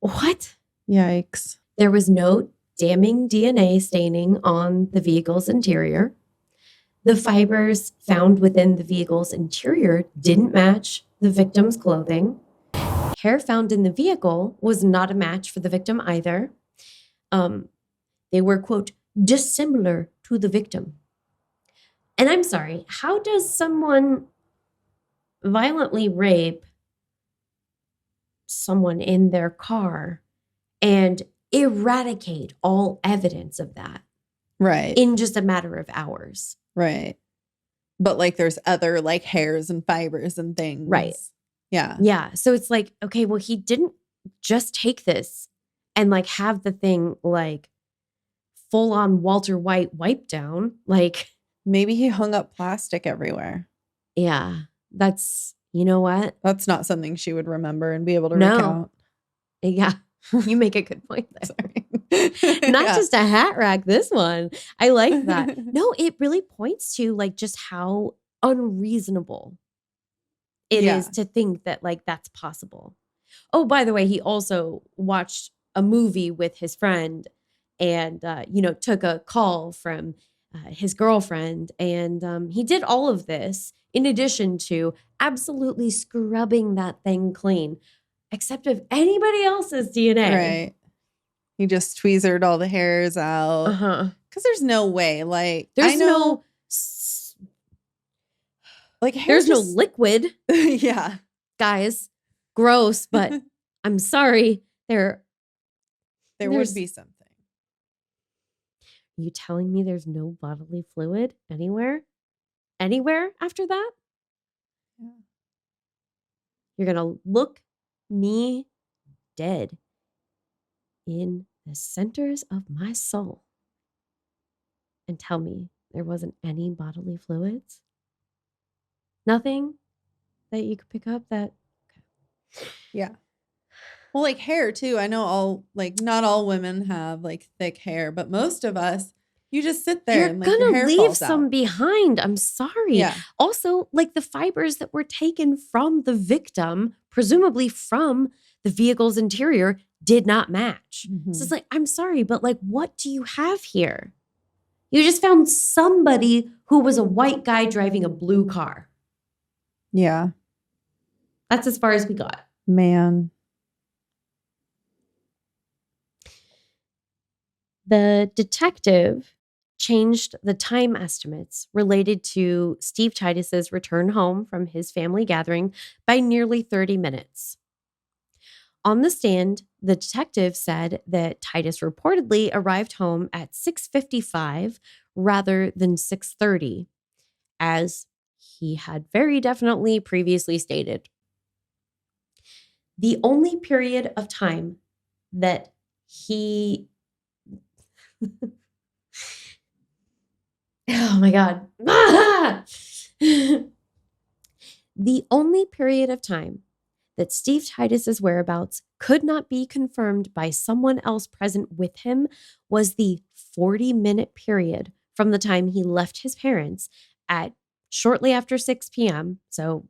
What? Yikes. There was no damning DNA staining on the vehicle's interior. The fibers found within the vehicle's interior didn't match the victim's clothing. Hair found in the vehicle was not a match for the victim either. They were, quote, dissimilar to the victim. And I'm sorry, how does someone violently rape someone in their car and eradicate all evidence of that? Right. In just a matter of hours. Right. But like there's other like hairs and fibers and things. Right. Yeah. Yeah. So it's like, okay, well, he didn't just take this and like have the thing like full on Walter White wipe down. Like maybe he hung up plastic everywhere. Yeah. That's, you know what? That's not something she would remember and be able to recount. Yeah. You make a good point there. Not just a hat rack, this one. I like that. No, it really points to like just how unreasonable it is to think that like that's possible. Oh, by the way, he also watched a movie with his friend and, took a call from his girlfriend. And he did all of this in addition to absolutely scrubbing that thing clean, except of anybody else's DNA. Right. He just tweezered all the hairs out. Uh-huh. Because there's no way. Like, there's no liquid. Yeah. Guys, gross, but I'm sorry. There would be something. You telling me there's no bodily fluid anywhere? Anywhere after that? Yeah. You're going to look me dead in the centers of my soul and tell me there wasn't any bodily fluids? Nothing that you could pick up that? Okay. Yeah. Well, like hair too. I know not all women have like thick hair, but most of us, you just sit there and like your hair leave falls some out. behind. I'm sorry. Yeah. Also, like the fibers that were taken from the victim, presumably from the vehicle's interior, did not match. Mm-hmm. So it's like, I'm sorry, but like, what do you have here? You just found somebody who was a white guy driving a blue car. Yeah. That's as far as we got. Man. The detective changed the time estimates related to Steve Titus's return home from his family gathering by nearly 30 minutes. On the stand, the detective said that Titus reportedly arrived home at 6:55 rather than 6:30, as he had very definitely previously stated. The only period of time that he oh my God. The only period of time that Steve Titus's whereabouts could not be confirmed by someone else present with him was the 40-minute period from the time he left his parents at shortly after 6 p.m., so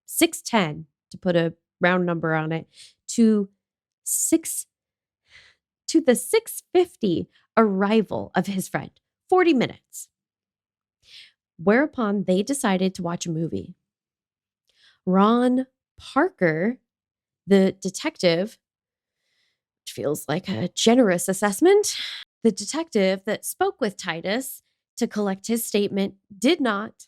6:10 to put a round number on it, to the 6:50 arrival of his friend. 40 minutes. Whereupon they decided to watch a movie. Ron Parker, the detective, which feels like a generous assessment, the detective that spoke with Titus to collect his statement did not,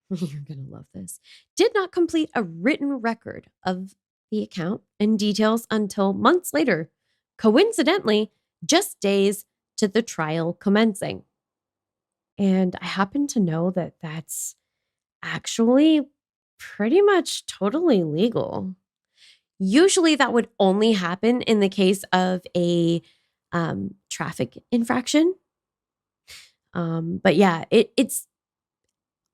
you're going to love this, did not complete a written record of the account and details until months later, coincidentally, just days to the trial commencing. And I happen to know that that's actually pretty much totally legal. Usually that would only happen in the case of a traffic infraction. But yeah, it's,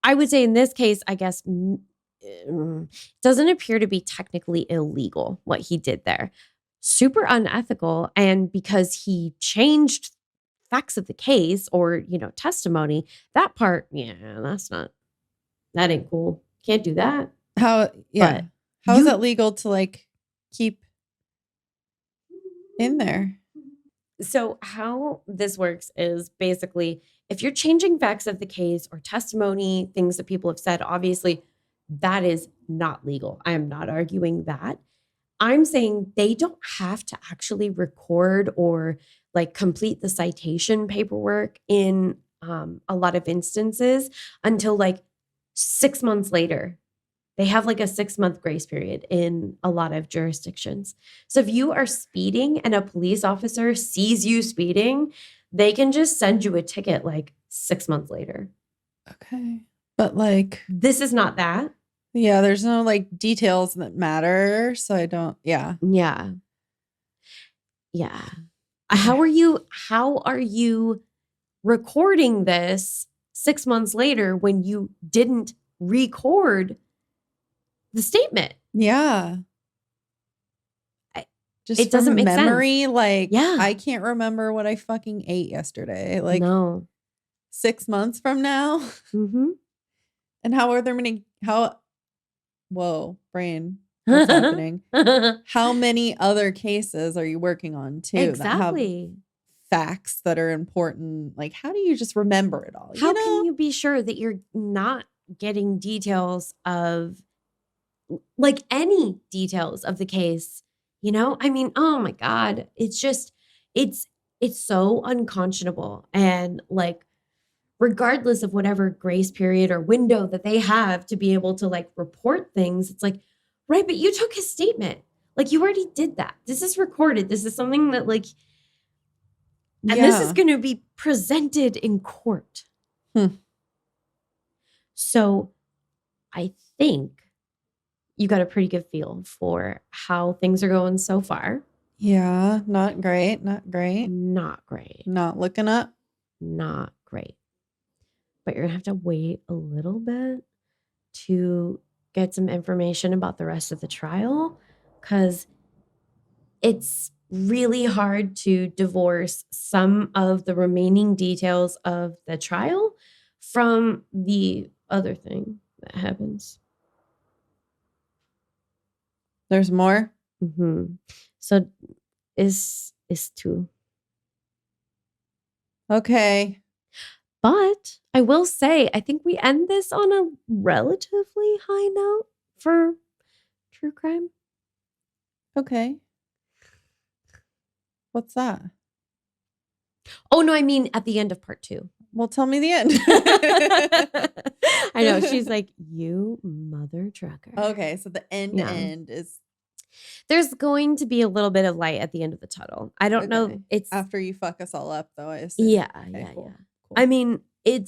I would say in this case, I guess, doesn't appear to be technically illegal what he did there. Super unethical. And because he changed facts of the case or, testimony, that part, that ain't cool. Can't do that. How is that legal to like keep in there? So how this works is basically if you're changing facts of the case or testimony, things that people have said, obviously that is not legal. I am not arguing that. I'm saying they don't have to actually record or like complete the citation paperwork in a lot of instances until like 6 months later. They have like a 6-month grace period in a lot of jurisdictions. So if you are speeding and a police officer sees you speeding, they can just send you a ticket like 6 months later. Okay. But like, this is not that. Yeah, there's no like details that matter. So I don't, yeah. Yeah. Yeah. How are you recording this 6 months later when you didn't record the statement? Yeah. Just it doesn't make memory, sense. Like, yeah. I can't remember what I fucking ate yesterday. Like, no. 6 months from now. Mm-hmm. And how are there many? Whoa, brain. What's happening? How many other cases are you working on too? Exactly. That have facts that are important. Like, how do you just remember it all? How can you be sure that you're not getting details of like any details of the case? I mean, oh my God, it's just, it's so unconscionable. And like, regardless of whatever grace period or window that they have to be able to like report things, it's like, right, but you took his statement. Like you already did that. This is recorded. This is something that like, and this is going to be presented in court. So I think you got a pretty good feel for how things are going so far. Yeah, not great. Not great. Not great. Not looking up. Not great. But you're going to have to wait a little bit to get some information about the rest of the trial because it's really hard to divorce some of the remaining details of the trial from the other thing that happens. There's more? Mm-hmm. So is 2. Okay. But I will say, I think we end this on a relatively high note for true crime. Okay. What's that? Oh, no, I mean at the end of part 2. Well, tell me the end. I know. She's like, you mother trucker. Okay. So the end is. There's going to be a little bit of light at the end of the tunnel. I don't know. It's after you fuck us all up, though, I assume. Yeah. Okay, Yeah. cool. I mean, it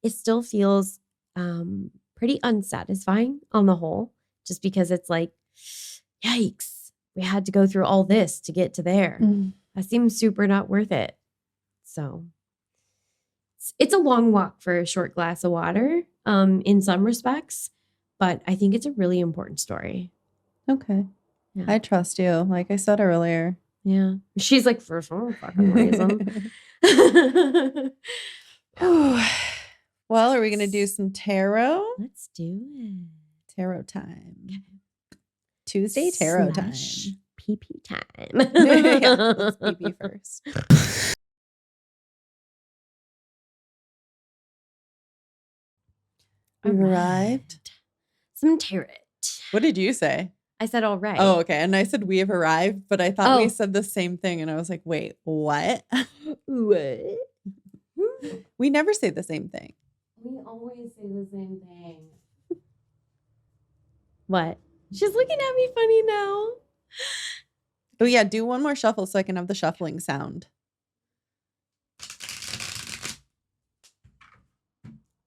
still feels pretty unsatisfying on the whole, just because it's like, yikes, we had to go through all this to get to there. That seems super not worth it. So it's a long walk for a short glass of water in some respects, but I think it's a really important story. Okay. Yeah. I trust you. Like I said earlier. Yeah. She's like, for some fucking reason. Well, are we going to do some tarot? Let's do it. Tarot time. Tuesday tarot time. PP time. Yeah, let's PP first. We've arrived. Some tarot. What did you say? I said all right. Oh, okay. And I said we have arrived, but I thought we said the same thing. And I was like, wait, what? What? We never say the same thing. We always say the same thing. What? She's looking at me funny now. Oh, yeah. Do one more shuffle so I can have the shuffling sound.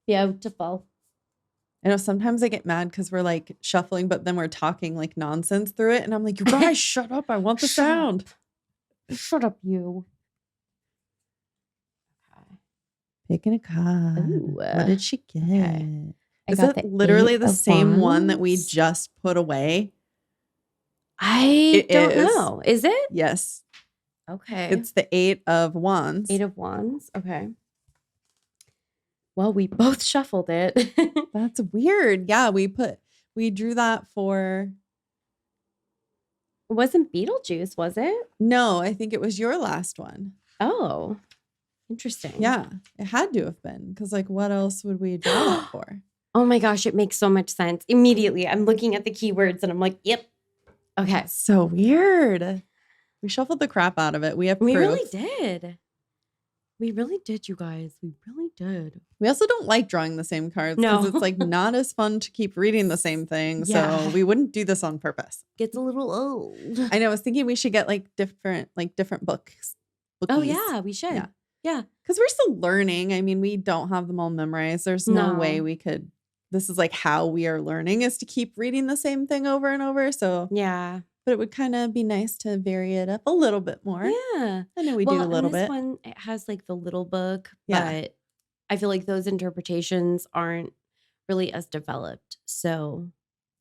Beautiful. I know sometimes I get mad because we're like shuffling, but then we're talking like nonsense through it. And I'm like, you guys, shut up. I want the sound. Shut up, you. Okay. Picking a card. Ooh, what did she get? Okay. Is it literally the same one that we just put away? I don't know. Is it? Yes. Okay. It's the 8 of Wands. 8 of Wands. Okay. Well, we both shuffled it. That's weird. Yeah, we drew that for. It wasn't Beetlejuice, was it? No, I think it was your last one. Oh, interesting. Yeah, it had to have been because, like, what else would we draw that for? Oh my gosh, it makes so much sense. Immediately, I'm looking at the keywords and I'm like, yep. Okay. So weird. We shuffled the crap out of it. We have proof. We really did. We really did, you guys. We really did. We also don't like drawing the same cards because it's like not as fun to keep reading the same thing. Yeah. So we wouldn't do this on purpose. Gets a little old. I know. I was thinking we should get like different books. Oh yeah, we should. Yeah. Because we're still learning. I mean, we don't have them all memorized. There's no way we could. This is like how we are learning is to keep reading the same thing over and over. So yeah. But it would kind of be nice to vary it up a little bit more. Yeah. I know we do a little bit. This one, it has like the little book, but I feel like those interpretations aren't really as developed. So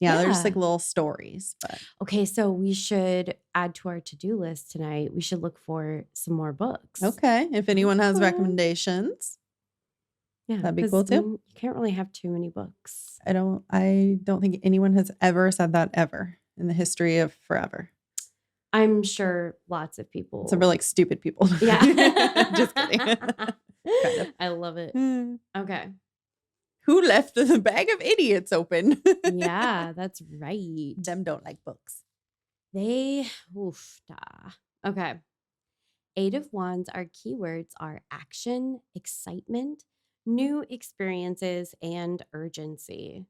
yeah, they're just like little stories. But okay, so we should add to our to-do list tonight. We should look for some more books. Okay. If anyone has recommendations. Yeah, that'd be cool too. You can't really have too many books. I don't think anyone has ever said that ever in the history of forever. I'm sure lots of people. Some are like stupid people. Yeah. Just kidding. Kind of. I love it. Okay. Who left the bag of idiots open? Yeah, that's right. Them don't like books. Okay. 8 of Wands, our keywords are action, excitement, new experiences, and urgency.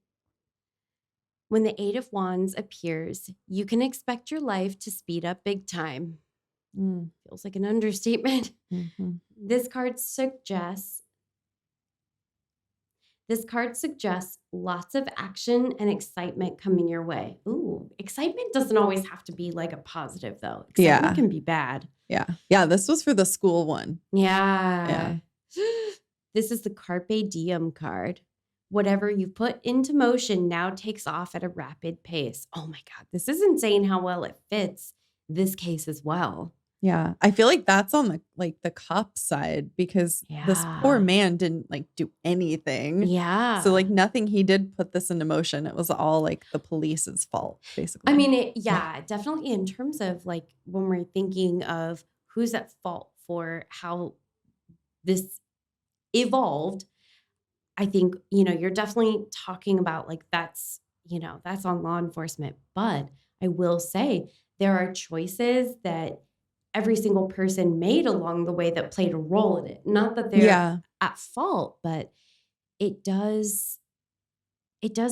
When the 8 of Wands appears, you can expect your life to speed up big time. Feels like an understatement. Mm-hmm. This card suggests lots of action and excitement coming your way. Ooh, excitement doesn't always have to be like a positive though. Excitement can be bad. Yeah. Yeah, this was for the school one. Yeah. This is the Carpe Diem card. Whatever you put into motion now takes off at a rapid pace. Oh my God, this is insane how well it fits this case as well. Yeah. I feel like that's on the cop side because this poor man didn't like do anything. Yeah. So like nothing he did put this into motion. It was all like the police's fault, basically. I mean, definitely in terms of like when we're thinking of who's at fault for how this evolved, I think, you're definitely talking about like that's on law enforcement. But I will say there are choices that every single person made along the way that played a role in it. Not that they're at fault, but it does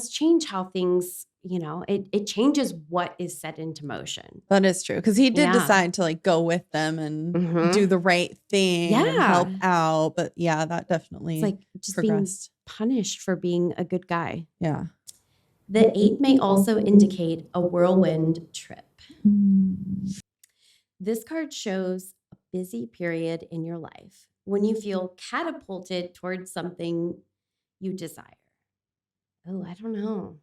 change how things, it changes what is set into motion. That is true. Because he did decide to like go with them and do the right thing and help out. But yeah, that definitely it's like just progressed. being punished for being a good guy. Yeah. The 8 may also indicate a whirlwind trip. This card shows a busy period in your life when you feel catapulted towards something you desire. Oh, I don't know.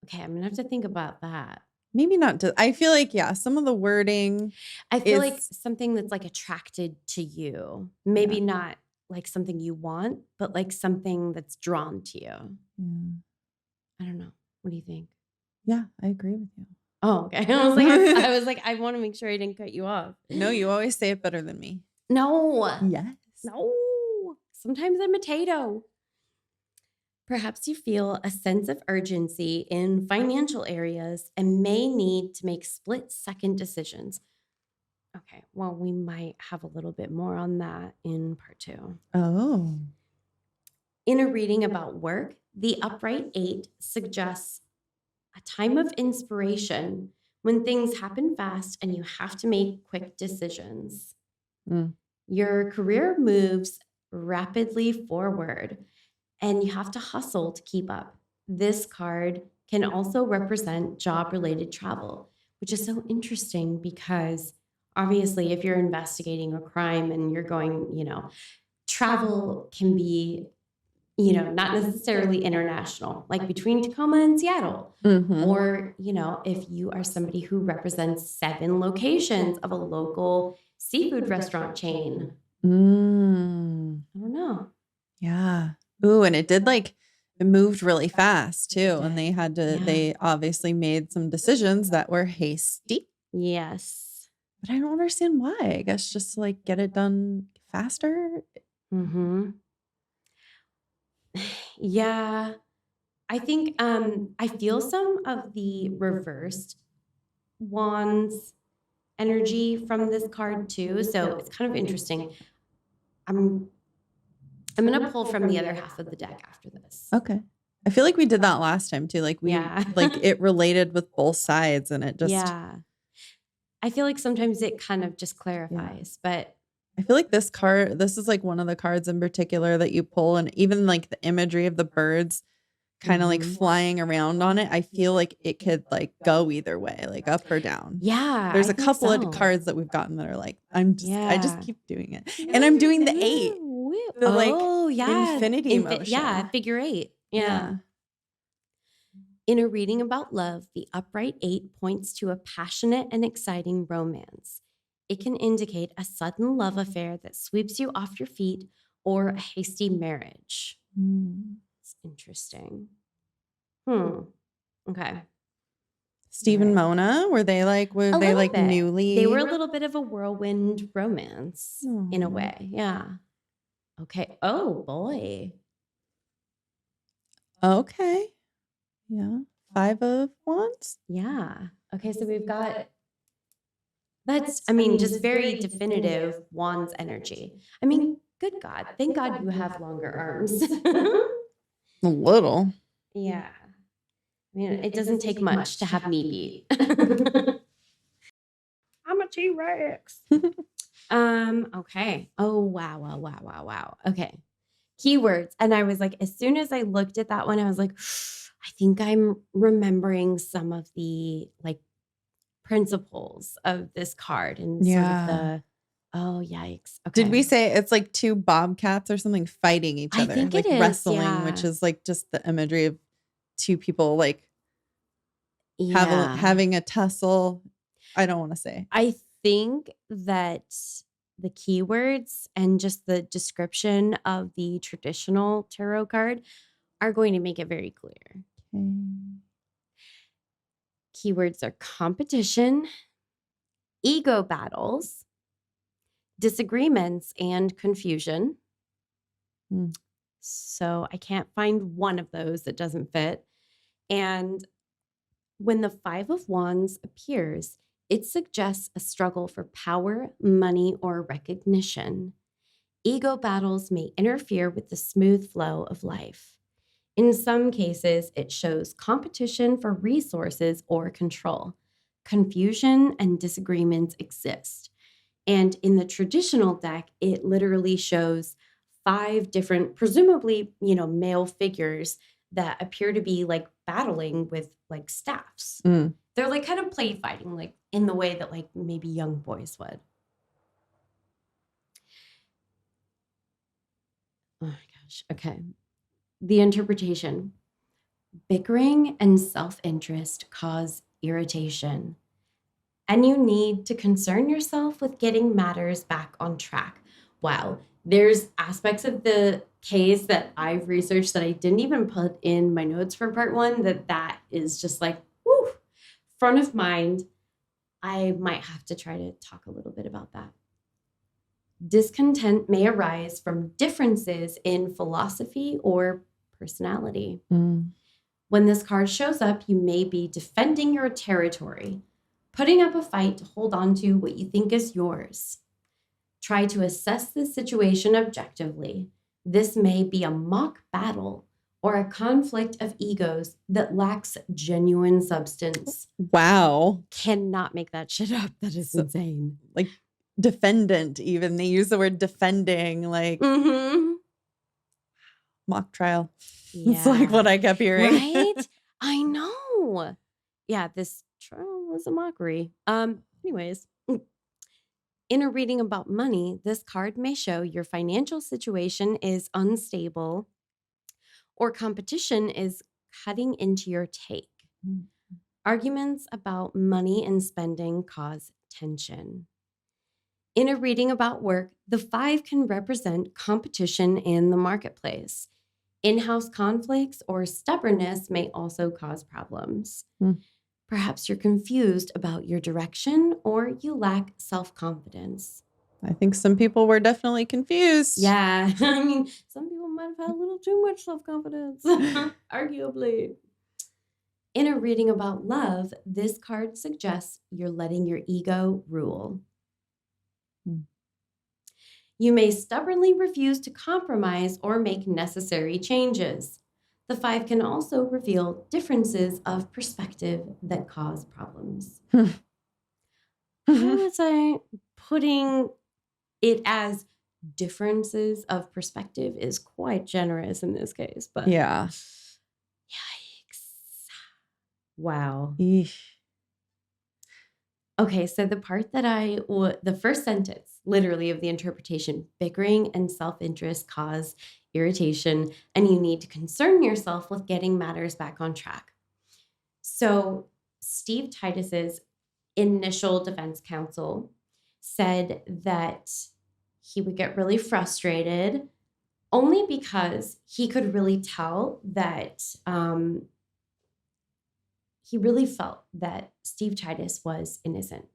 Okay, I'm going to have to think about that. Maybe not. I feel like, some of the wording. I feel like something that's like attracted to you. Maybe not like something you want, but like something that's drawn to you. Yeah. I don't know. What do you think? Yeah, I agree with you. Oh, okay. I was like, I want to make sure I didn't cut you off. No, you always say it better than me. No. Yes. No. Sometimes I'm a Tato. Perhaps you feel a sense of urgency in financial areas and may need to make split-second decisions. Okay, well, we might have a little bit more on that in part 2. Oh. In a reading about work, the upright 8 suggests a time of inspiration when things happen fast and you have to make quick decisions. Your career moves rapidly forward and you have to hustle to keep up. This card can also represent job-related travel, which is so interesting because obviously if you're investigating a crime and you're going, travel can be, not necessarily international, like between Tacoma and Seattle. Or, if you are somebody who represents 7 locations of a local seafood restaurant chain. I don't know. Yeah. Ooh, and it did it moved really fast too. And they had to, they obviously made some decisions that were hasty. Yes. But I don't understand why. I guess just to get it done faster. Yeah. I think I feel some of the reversed wands energy from this card too. So it's kind of interesting. I'm going to pull from the other half of the deck after this. Okay. I feel like we did that last time too. It related with both sides and it just. Yeah. I feel like sometimes it kind of just clarifies, but. I feel like this is one of the cards in particular that you pull, and even the imagery of the birds kind of flying around on it. I feel like it could go either way, up or down. Yeah. There's a couple of cards that we've gotten that are I just keep doing it. And I'm doing the 8. The infinity motion. Yeah, figure 8. Yeah. In a reading about love, the upright 8 points to a passionate and exciting romance. It can indicate a sudden love affair that sweeps you off your feet or a hasty marriage. It's interesting. Okay. Steve and Mona, were they newly? They were a little bit of a whirlwind romance in a way. Yeah. Okay. Oh, boy. Okay. Yeah. 5 of Wands? Yeah. Okay, so we've got... That's just very definitive Wands energy. Good God. Thank God you have longer arms. A little. Yeah. It doesn't take much to have me beat. I'm a T-Rex. Okay. Oh, wow. Okay. Keywords. And I was like, as soon as I looked at that one, I was like, I think I'm remembering some of the principles of this card and sort of the, oh, yikes. Okay. Did we say it's 2 bobcats or something fighting each other? I think it is, wrestling, which is just the imagery of 2 people having a tussle. I don't want to say. I think that the keywords and just the description of the traditional tarot card are going to make it very clear. Okay. Keywords are competition, ego battles, disagreements, and confusion. So I can't find one of those that doesn't fit. And when the 5 of Wands appears, it suggests a struggle for power, money, or recognition. Ego battles may interfere with the smooth flow of life. In some cases, it shows competition for resources or control. Confusion and disagreements exist. And in the traditional deck, it literally shows 5 different, presumably, male figures that appear to be like battling with like staffs. Mm. They're like kind of play fighting, like in the way that like maybe young boys would. Oh my gosh. Okay. The interpretation. Bickering and self-interest cause irritation, and you need to concern yourself with getting matters back on track. Wow. There's aspects of the case that I've researched that I didn't even put in my notes for part 1 that is just like, whoo, front of mind. I might have to try to talk a little bit about that. Discontent may arise from differences in philosophy or personality. Mm. When this card shows up, you may be defending your territory, putting up a fight to hold on to what you think is yours. Try to assess the situation objectively. This may be a mock battle or a conflict of egos that lacks genuine substance. Wow. Cannot make that shit up. That is insane. Like defendant, even. They use the word defending, like mock trial. Yeah. It's like what I kept hearing. Right? I know. Yeah, this trial was a mockery. Anyways, in a reading about money, this card may show your financial situation is unstable or competition is cutting into your take. Arguments about money and spending cause tension. In a reading about work, the 5 can represent competition in the marketplace. In-house conflicts or stubbornness may also cause problems. Perhaps you're confused about your direction or you lack self-confidence. I think some people were definitely confused. Yeah. I mean, some people might have had a little too much self-confidence, arguably. In a reading about love, this card suggests you're letting your ego rule. You may stubbornly refuse to compromise or make necessary changes. The 5 can also reveal differences of perspective that cause problems. I would say putting it as differences of perspective is quite generous in this case, but yeah. Yikes. Wow. Eesh. Okay, so the part that the first sentence, literally, of the interpretation, bickering and self-interest cause irritation, and you need to concern yourself with getting matters back on track. So Steve Titus's initial defense counsel said that he would get really frustrated only because he could really tell that he really felt that Steve Titus was innocent.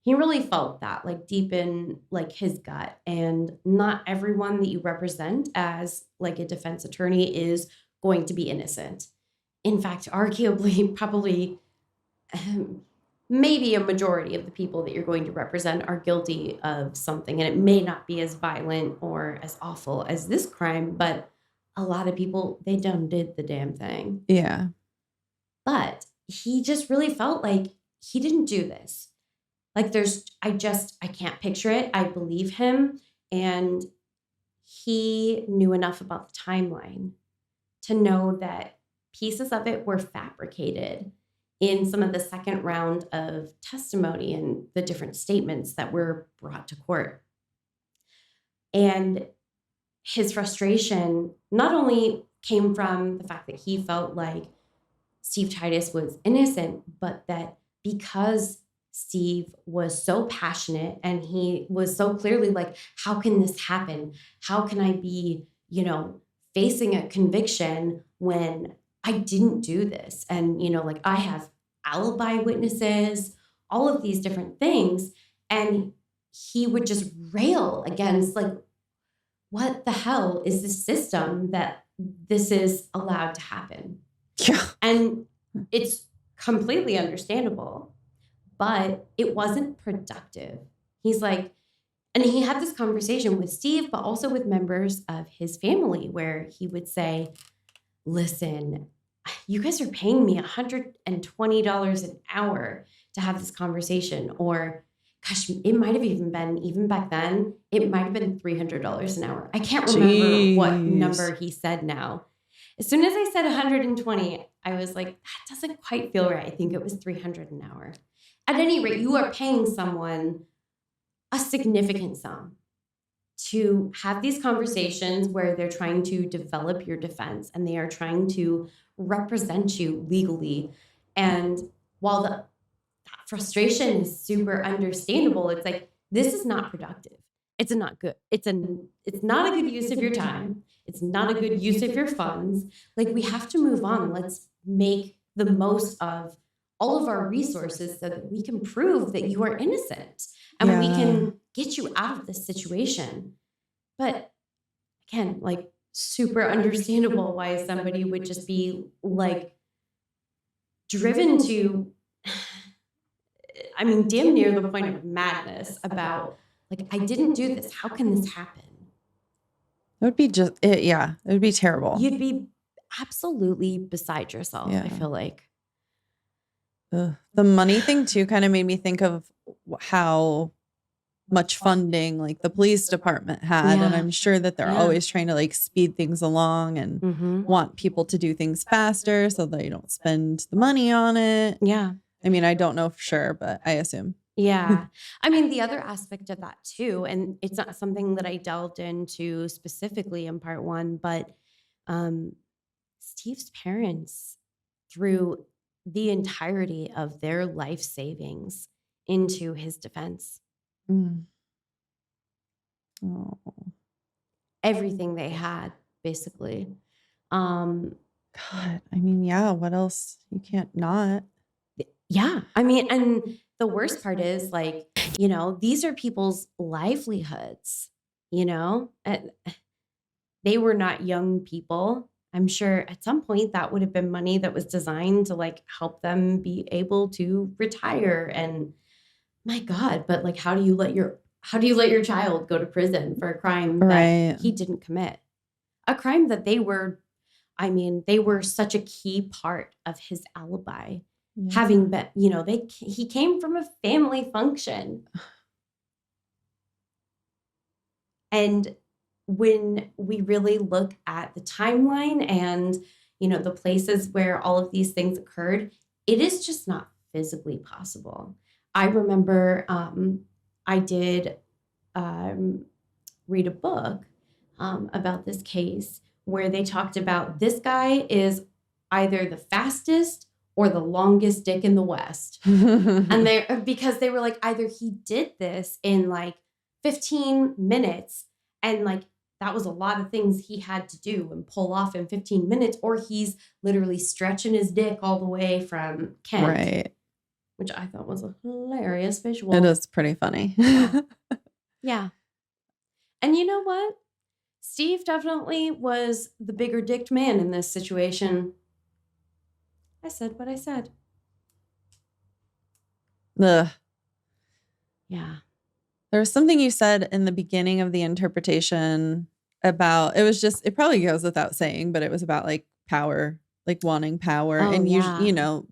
He really felt that, like, deep in, like, his gut. And not everyone that you represent as, like, a defense attorney is going to be innocent. In fact, arguably, probably, maybe a majority of the people that you're going to represent are guilty of something. And it may not be as violent or as awful as this crime, but a lot of people, they done did the damn thing. Yeah. But he just really felt like he didn't do this. Like I can't picture it. I believe him. And he knew enough about the timeline to know that pieces of it were fabricated in some of the second round of testimony and the different statements that were brought to court. And his frustration not only came from the fact that he felt like Steve Titus was innocent, but that because Steve was so passionate and he was so clearly like, how can this happen? How can I be, facing a conviction when I didn't do this? And, like, I have alibi witnesses, all of these different things. And he would just rail against, like, what the hell is this system that this is allowed to happen? Yeah. And it's completely understandable, but it wasn't productive. He's like, and he had this conversation with Steve, but also with members of his family, where he would say, listen, you guys are paying me $120 an hour to have this conversation, or gosh, it might have even been, even back then, it might have been $300 an hour. I can't remember what number he said now. As soon as I said 120, I was like, that doesn't quite feel right. I think it was 300 an hour. At any rate, you are paying someone a significant sum to have these conversations where they're trying to develop your defense and they are trying to represent you legally. And while that frustration is super understandable, it's like, this is not productive. It's not good. It's not a good use of your time. It's not a good use of your funds. Like, we have to move on. Let's make the most of all of our resources so that we can prove that you are innocent and we can get you out of this situation. But again, like, super understandable why somebody would just be like driven to, I mean, damn near the point of madness about, like, I didn't do this. How can this happen? It would be just, it would be terrible. You'd be absolutely beside yourself, I feel like. Ugh. The money thing too kind of made me think of how much funding like the police department had. And I'm sure that they're always trying to like speed things along and want people to do things faster so they don't spend the money on it. Yeah. I mean, I don't know for sure, but I assume. Yeah. I mean, the other aspect of that too, and it's not something that I delved into specifically in part one, but Steve's parents threw the entirety of their life savings into his defense. Mm. Oh. Everything they had, basically. God, I mean, what else? You can't not. Yeah. I mean, and the worst part is, like, you know, these are people's livelihoods, you know? They were not young people. I'm sure at some point that would have been money that was designed to like help them be able to retire. And my God, but like, how do you let your child go to prison for a crime that he didn't commit? A crime that they were such a key part of his alibi. Having been, you know, he came from a family function. And when we really look at the timeline and, you know, the places where all of these things occurred, it is just not physically possible. I remember I did read a book about this case where they talked about this guy is either the fastest or the longest dick in the West. And because they were like, either he did this in like 15 minutes and like that was a lot of things he had to do and pull off in 15 minutes, or he's literally stretching his dick all the way from Kent. Right. Which I thought was a hilarious visual. It is pretty funny. Yeah. And you know what? Steve definitely was the bigger dicked man in this situation. I said what I said. Ugh. Yeah. There was something you said in the beginning of the interpretation about, it probably goes without saying, but it was about like power, like wanting power. And you know,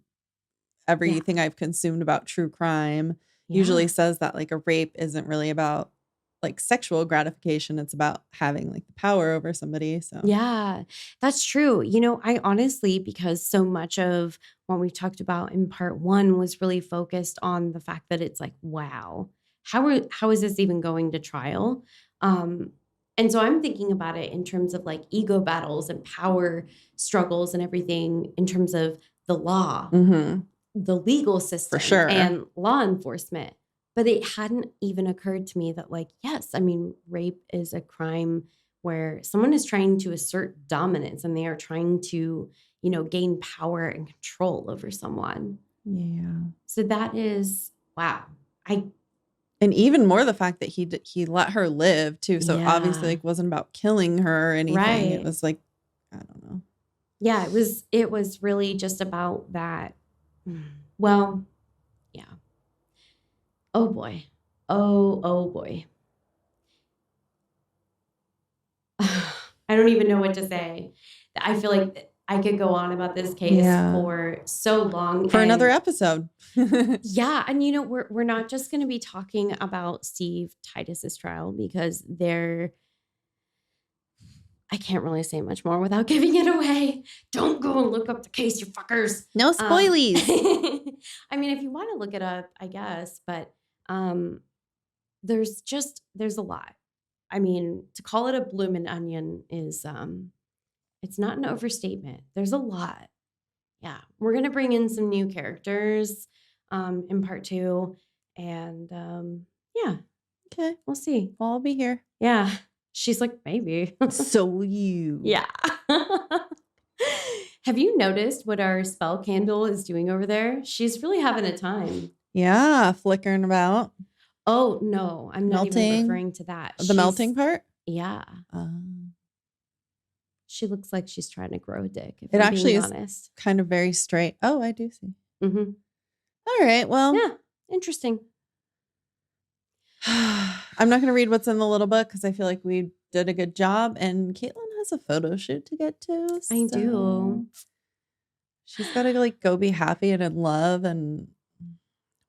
everything I've consumed about true crime usually says that like a rape isn't really about like sexual gratification. It's about having like the power over somebody. So yeah, that's true. You know, I honestly, because so much of what we've talked about in part one was really focused on the fact that it's like, wow, how is this even going to trial? And so I'm thinking about it in terms of like ego battles and power struggles and everything in terms of the law, the legal system, for sure, and law enforcement. But it hadn't even occurred to me that like, yes, I mean, rape is a crime where someone is trying to assert dominance and they are trying to, you know, gain power and control over someone. Yeah. So that is, wow. And even more the fact that he let her live too. So obviously like wasn't about killing her or anything. Right. It was like, I don't know. Yeah, it was really just about that. Well, yeah. Oh boy. Oh boy. I don't even know what to say. I feel like I could go on about this case for so long. For another episode. Yeah. And, you know, we're not just going to be talking about Steve Titus's trial because I can't really say much more without giving it away. Don't go and look up the case, you fuckers. No spoilies. I mean, if you want to look it up, I guess, but there's a lot. I mean, to call it a bloomin' onion is it's not an overstatement. There's a lot. Yeah. We're gonna bring in some new characters in part 2. And yeah. Okay. We'll see. I'll be here. Yeah. She's like, maybe. So will you. Yeah. Have you noticed what our spell candle is doing over there? She's really having a time. Yeah, flickering about. Oh, no. I'm not even referring to that. The melting part? Yeah. She looks like she's trying to grow a dick. If it I'm actually being is honest. Kind of very straight. Oh, I do see. Mm-hmm. All right. Well. Yeah. Interesting. I'm not going to read what's in the little book because I feel like we did a good job. And Caitlyn has a photo shoot to get to. I do. She's got to like go be happy and in love and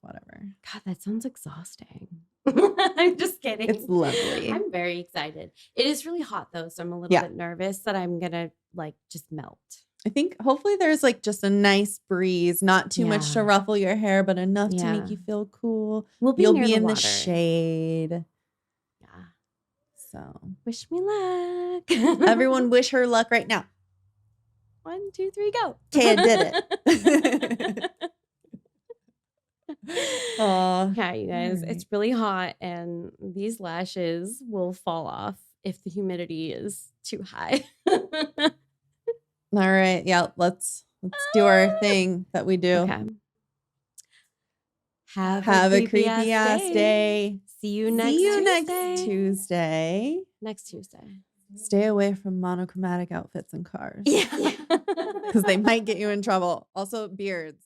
whatever. God, that sounds exhausting. I'm just kidding. It's lovely. I'm very excited. It is really hot though, so I'm a little bit nervous that I'm going to like just melt. I think hopefully there's like just a nice breeze, not too much to ruffle your hair, but enough to make you feel cool. You'll be in the shade. Yeah. So wish me luck. Everyone wish her luck right now. 1, 2, 3, go. Okay, I did it. Yeah, you guys, it's really hot and these lashes will fall off if the humidity is too high. All right. Yeah, let's do our thing that we do. Okay. Have a creepy ass day. See you next Tuesday. Next Tuesday. Stay away from monochromatic outfits and cars. Yeah. Because they might get you in trouble. Also, beards.